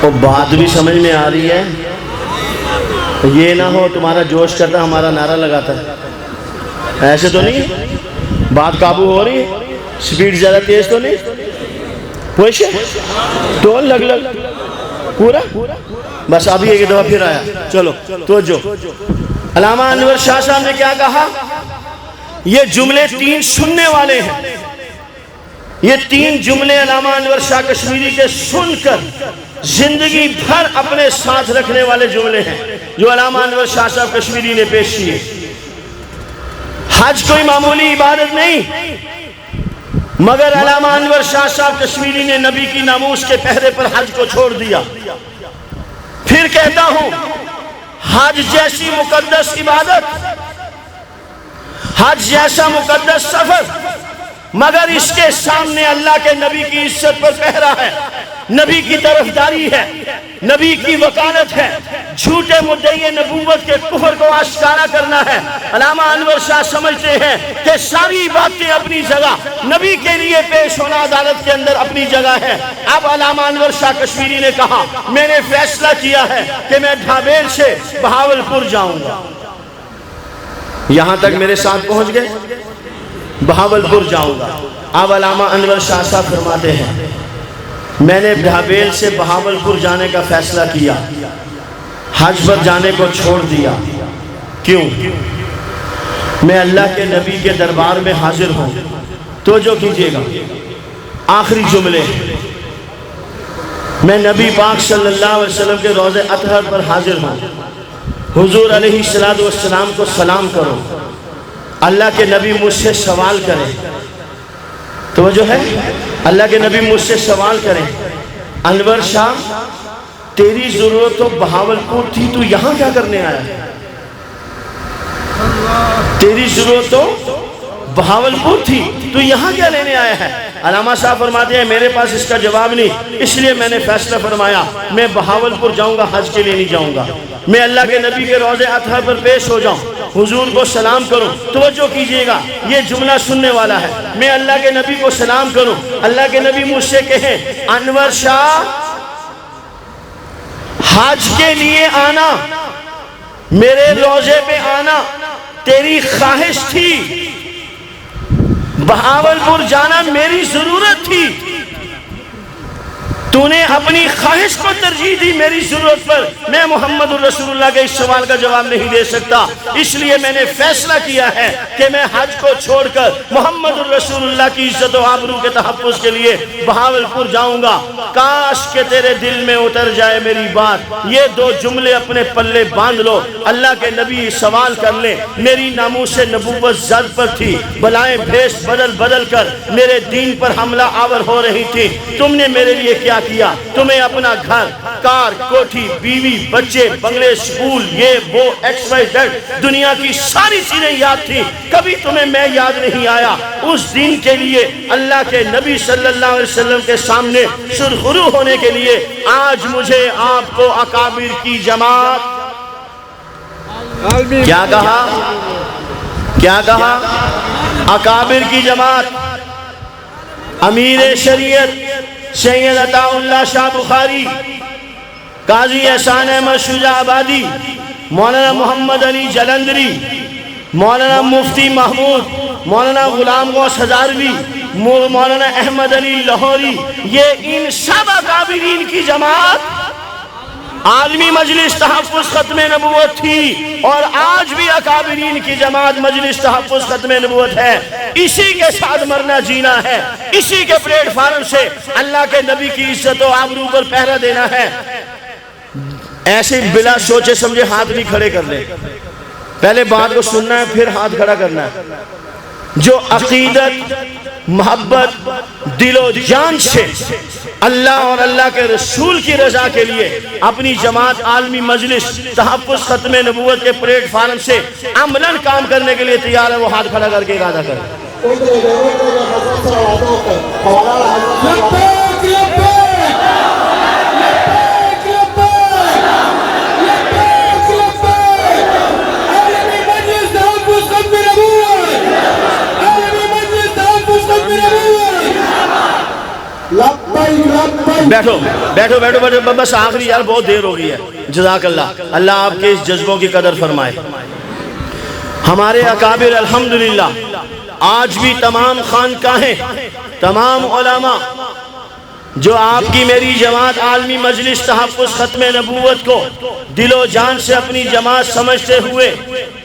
وہ بات بھی سمجھ میں آ رہی ہے؟ یہ نہ ہو تمہارا جوش کرتا ہمارا نعرہ لگاتا ہے، ایسے تو نہیں؟ بات قابو ہو رہی ہے؟ سپیڈ زیادہ تیز تو نہیں؟ پوش ٹول لگ لگ پورا بس ابھی ایک دفعہ پھر آیا۔ چلو توجہ، علامہ انور شاہ صاحب نے کیا کہا؟ یہ جملے تین سننے والے ہیں، یہ تین جملے علامہ انور شاہ کشمیری کے سن کر زندگی بھر اپنے ساتھ رکھنے والے جملے ہیں جو علامہ انور شاہ صاحب کشمیری نے پیش کیے۔ حج کوئی معمولی عبادت نہیں، مگر علامہ انور شاہ صاحب کشمیری نے نبی کی ناموس کے پہرے پر حج کو چھوڑ دیا۔ پھر کہتا ہوں حج جیسی مقدس عبادت، حج جیسا مقدس سفر، مگر اس کے سامنے اللہ کے نبی کی عزت پر پہرا ہے، نبی کی طرفداری ہے، نبی کی وکالت ہے، جھوٹے مدعی نبوت کے کفر کو آشکارا کرنا ہے۔ علامہ انور شاہ سمجھتے ہیں کہ ساری باتیں اپنی جگہ، نبی کے لیے پیش ہونا عدالت کے اندر اپنی جگہ ہے۔ اب علامہ انور شاہ کشمیری نے کہا میں نے فیصلہ کیا ہے کہ میں ڈھابیل سے بہاولپور جاؤں گا۔ یہاں تک میرے ساتھ پہنچ گئے؟ بہاولپور جاؤں گا۔ اب علامہ انور شاہ صاحب فرماتے ہیں میں نے ڈھابیل سے بہاولپور جانے کا فیصلہ کیا، حج پر جانے کو چھوڑ دیا۔ کیوں؟ میں اللہ کے نبی کے دربار میں حاضر ہوں۔ توجہ کیجئے گا، آخری جملے، میں نبی پاک صلی اللہ علیہ وسلم کے روضہ اطہر پر حاضر ہوں، حضور علیہ السلام کو سلام کرو، اللہ کے نبی مجھ سے سوال کریں۔ توجہ ہے، اللہ کے نبی مجھ سے سوال کریں انور شاہ تیری ضرورت تو بہاولپور تھی، تو یہاں کیا کرنے آیا؟ تیری ضرورت تو بہاولپور تھی، تو یہاں کیا لینے آیا ہے؟ علامہ صاحب فرماتے ہیں میرے پاس اس کا جواب نہیں، اس لیے میں نے فیصلہ فرمایا میں بہاولپور جاؤں گا، حج کے لیے نہیں جاؤں گا۔ میں اللہ کے نبی کے روضہ اطہر پر پیش ہو جاؤں، حضور کو سلام کروں۔ توجہ کیجئے گا، یہ جملہ سننے والا ہے، میں اللہ کے نبی کو سلام کروں، اللہ کے نبی مجھ سے کہیں انور شاہ حج کے لیے آنا، میرے روضے پہ آنا تیری خواہش تھی، بہاولپور جانا میری ضرورت تھی، تو نے اپنی خواہش کو ترجیح دی میری ضرورت پر۔ میں محمد الرسول اللہ کے اس سوال کا جواب نہیں دے سکتا، اس لیے میں نے فیصلہ کیا ہے کہ میں حج کو چھوڑ کر محمد الرسول اللہ کی عزت و آبرو کے تحفظ کے لیے بہاولپور جاؤں گا۔ کاش کہ تیرے دل میں اتر جائے میری بات، یہ دو جملے اپنے پلے باندھ لو۔ اللہ کے نبی سوال کر لیں میری ناموس نبوت زد پر تھی، بلائیں بھیس بدل بدل کر میرے دین پر حملہ آور ہو رہی تھی، تم نے میرے لیے کیا کیا؟ تمہیں اپنا گھر، کار، کوٹھی، بیوی، بچے، بنگلے، سکول، یہ وہ XYZ دنیا کی ساری چیزیں یاد تھی، کبھی تمہیں میں یاد نہیں آیا؟ اس دن کے لیے اللہ کے نبی صلی اللہ علیہ وسلم کے سامنے سرخرو ہونے کے لیے آج مجھے آپ کو اکابر کی جماعت کیا کہا؟ کیا کہا؟ اکابر کی جماعت، امیر شریعت سید عطا اللہ شاہ بخاری، قاضی احسان احمد شجاع آبادی، مولانا محمد علی جلندری، مولانا مفتی محمود، مولانا غلام غوث ہزاروی، مولانا احمد علی لاہوری، یہ ان سب اکابرین کی جماعت عالمی مجلس تحفظ ختم نبوت تھی، اور آج بھی اکابرین کی جماعت مجلس تحفظ ختم نبوت ہے۔ اسی کے ساتھ مرنا جینا ہے، اسی کے پلیٹ فارم سے اللہ کے نبی کی عزت و آبرو پر پہرا دینا ہے۔ ایسے بلا سوچے سمجھے ہاتھ بھی کھڑے کر لیں، پہلے بات کو سننا ہے پھر ہاتھ کھڑا کرنا ہے۔ جو عقیدت، محبت، دل و جان سے اللہ اور اللہ کے رسول کی رضا کے لیے اپنی جماعت عالمی مجلس تحفظ ختم نبوت کے پلیٹ فارم سے عملاً کام کرنے کے لیے تیار ہے، وہ ہاتھ کھڑا کر کے ارادہ کریں۔ بیٹھو بیٹھو بیٹھو، بس آخری یار بہت دیر ہو گئی ہے۔ جزاک اللہ، اللہ آپ کے اس جذبوں کی قدر فرمائے۔ ہمارے اکابر الحمدللہ آج بھی تمام خانقاہیں، تمام علماء جو آپ کی میری جماعت عالمی مجلس تحفظ ختم نبوت کو دل و جان سے اپنی جماعت سمجھتے ہوئے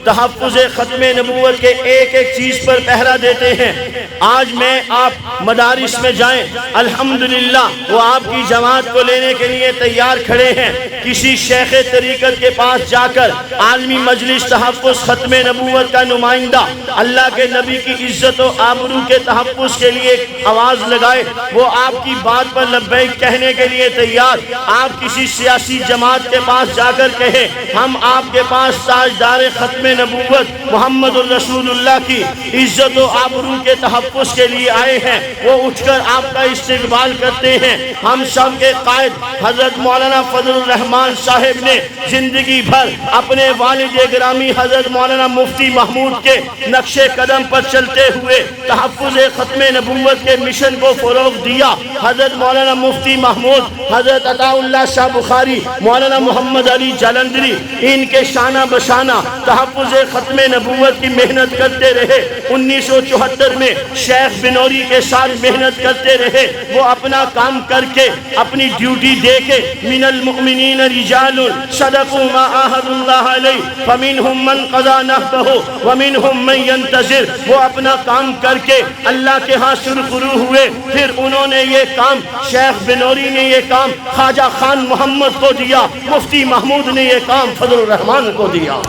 تحفظ ختم نبوت کے ایک ایک چیز پر پہرا دیتے ہیں، آج میں آپ مدارس میں جائیں، الحمدللہ وہ آپ کی جماعت کو لینے کے لیے تیار کھڑے ہیں۔ کسی شیخ طریقت کے پاس جا کر عالمی مجلس تحفظ ختم نبوت کا نمائندہ اللہ کے نبی کی عزت و آبرو کے تحفظ کے لیے آواز لگائے، وہ آپ کی بات پر لبیک کہنے کے لیے تیار۔ آپ کسی سیاسی جماعت کے پاس جا کر کہیں ہم آپ کے پاس تاجدار ختم نبوت محمد الرسول اللہ کی عزت و آبرو کے تحفظ کے لیے آئے ہیں، وہ اٹھ کر آپ کا استقبال کرتے ہیں۔ ہم سب کے قائد حضرت مولانا فضل الرحمان صاحب نے زندگی بھر اپنے والد گرامی حضرت مولانا مفتی محمود کے نقش قدم پر چلتے ہوئے تحفظ ختم نبوت کے مشن کو فروغ دیا۔ حضرت مولانا مفتی محمود، حضرت عطا اللہ شاہ بخاری، مولانا محمد علی جلندری ان کے شانہ بشانہ تحفظ ختم نبوت کی محنت کرتے رہے۔ 1974 میں شیخ بنوری کے ساتھ محنت کرتے رہے، وہ اپنا کام کر کے اپنی ڈیوٹی دے کے من المؤمنین رجال صدقوا ما عاہدوا اللہ علیہ فمنہم من قضى نحبہ ومنہم من ينتظر، وہ اپنا کام کر کے اللہ کے ہاں سرخرو ہوئے۔ پھر انہوں نے یہ کام، شیخ بنوری نے یہ کام خواجہ خان محمد کو دیا، مفتی محمود نے یہ کام فضل الرحمان کو دیا۔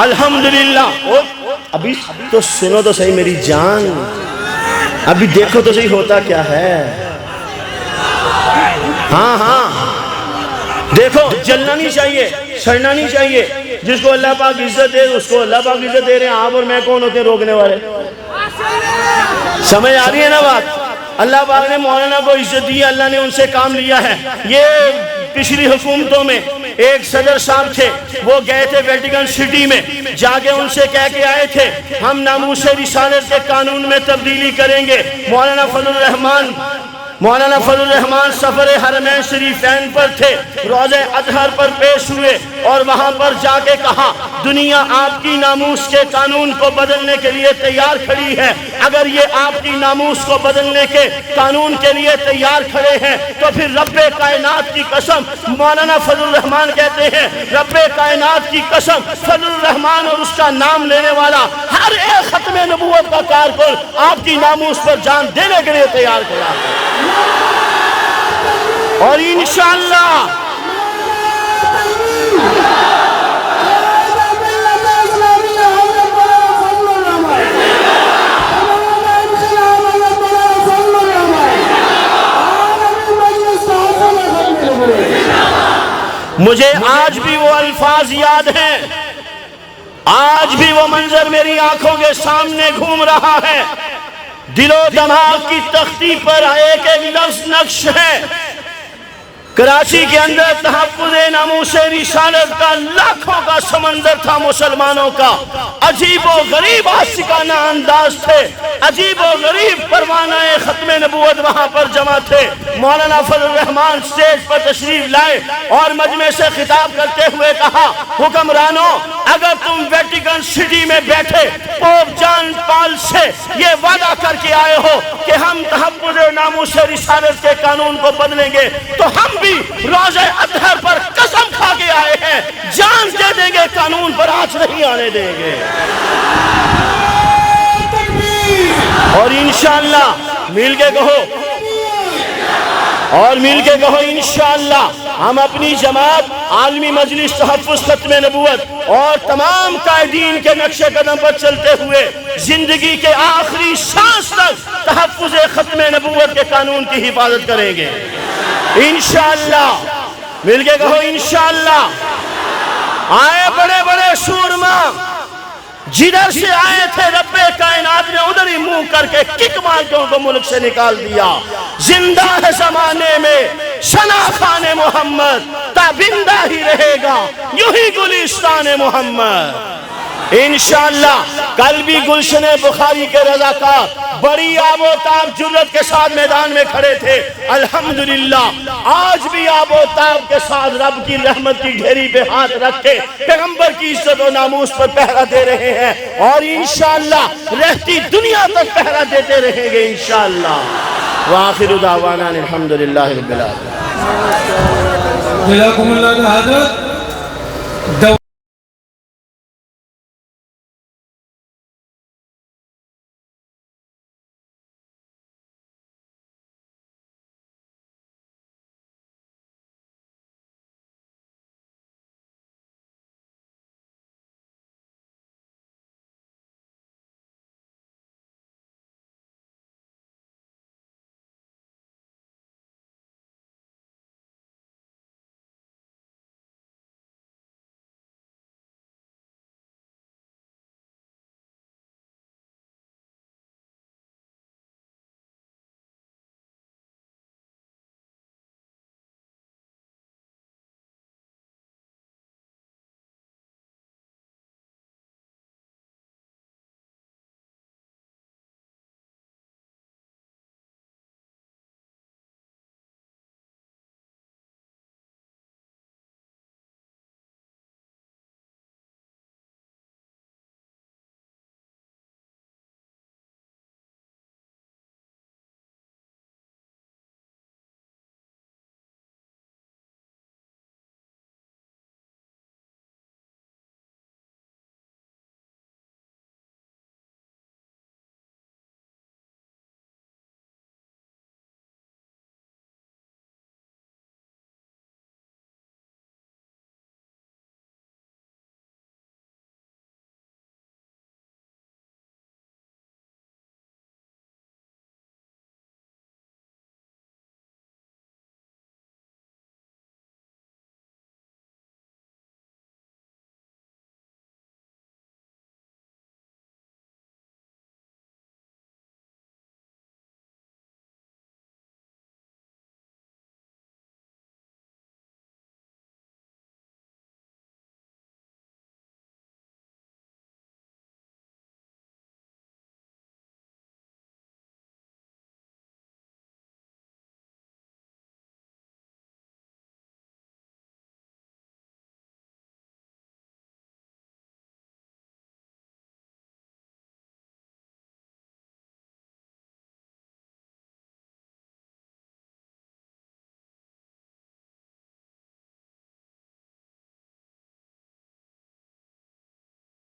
الحمدللہ۔ ابھی تو سنو تو صحیح میری جان، ابھی دیکھو تو صحیح ہوتا کیا ہے۔ ہاں ہاں دیکھو، جلنا نہیں چاہیے، سڑنا نہیں چاہیے۔ جس کو اللہ پاک عزت دے اس کو اللہ پاک عزت دے رہے ہیں، آپ اور میں کون ہوتے ہیں روکنے والے؟ سمجھ آ رہی ہے نا بات؟ اللہ پاک نے مولانا کو عزت دی، اللہ نے ان سے کام لیا ہے۔ یہ پچھلی حکومتوں میں ایک صدر صاحب تھے، وہ گئے تھے ویٹیکن سٹی میں، جا کے ان سے کہہ کے آئے تھے ہم ناموس رسالت کے قانون میں تبدیلی کریں گے۔ مولانا فضل الرحمان سفر حرمین شریفین پر تھے، روضہ اطہر پر پیش ہوئے اور وہاں پر جا کے کہا دنیا آپ کی ناموس کے قانون کو بدلنے کے لیے تیار کھڑی ہے، اگر یہ آپ کی ناموس کو بدلنے کے قانون کے لیے تیار کھڑے ہیں تو پھر رب کائنات کی قسم، مولانا فضل الرحمان کہتے ہیں رب کائنات کی قسم، فضل الرحمان اور اس کا نام لینے والا ہر ایک ختم نبوت کا کارکن آپ کی ناموس پر جان دینے کے لیے تیار کھڑا ہے، اور انشاءاللہ مجھے آج بھی وہ الفاظ یاد ہیں، آج بھی وہ منظر میری آنکھوں کے سامنے گھوم رہا ہے۔ دل و دماغ کی تختی پر ایک ایک لفظ نقش ہے۔ کراچی کے اندر تحفظ ناموس رسالت کا لاکھوں کا سمندر تھا مسلمانوں کا، عجیب و غریب عاشقانہ انداز تھے، عجیب و غریب پروانہ ختم نبوت وہاں پر جمع تھے۔ مولانا فضل الرحمان سٹیج پر تشریف لائے اور مجمع سے خطاب کرتے ہوئے کہا، حکمرانوں اگر تم ویٹیکن سٹی میں بیٹھے پوپ جان پال سے یہ وعدہ کر کے آئے ہو کہ ہم تحفظ ناموس رسالت کے قانون کو بدلیں گے، تو ہم بھی روزہ اطہر پر قسم کھا کے آئے ہیں، جان دے دیں گے، قانون پر آنچ نہیں آنے دیں گے۔ اور انشاءاللہ مل کے کہو، اور مل کے کہو انشاءاللہ ہم اپنی جماعت عالمی مجلس تحفظ ختم نبوت اور تمام قائدین کے نقش قدم پر چلتے ہوئے زندگی کے آخری سانس تک تحفظ ختم نبوت کے قانون کی حفاظت کریں گے انشاءاللہ۔ مل کے کہو انشاءاللہ۔ آئے بڑے بڑے سورما، جدھر سے آئے تھے رب کائنات نے ادھر ہی منہ کر کے کک مار کے ان کو ملک سے نکال دیا۔ زندہ ہے زمانے میں ثنا خان محمد، تابندہ ہی رہے گا یوں ہی گلستان محمد۔ انشاءاللہ کل بھی گلشن بخاری کے رضاکار بڑی آب و تاب جرت کے ساتھ میدان میں کھڑے تھے، الحمدللہ آج بھی آب و تاب کے ساتھ رب کی رحمت کی ڈھیری پہ ہاتھ رکھ کے پیغمبر کی عزت و ناموس پر پہرا دے رہے ہیں، اور انشاءاللہ رہتی دنیا تک پہرا دیتے رہیں گے انشاءاللہ۔ وآخر دعوانا الحمدللہ رب العالمین۔ جزاکم اللہ حضرت۔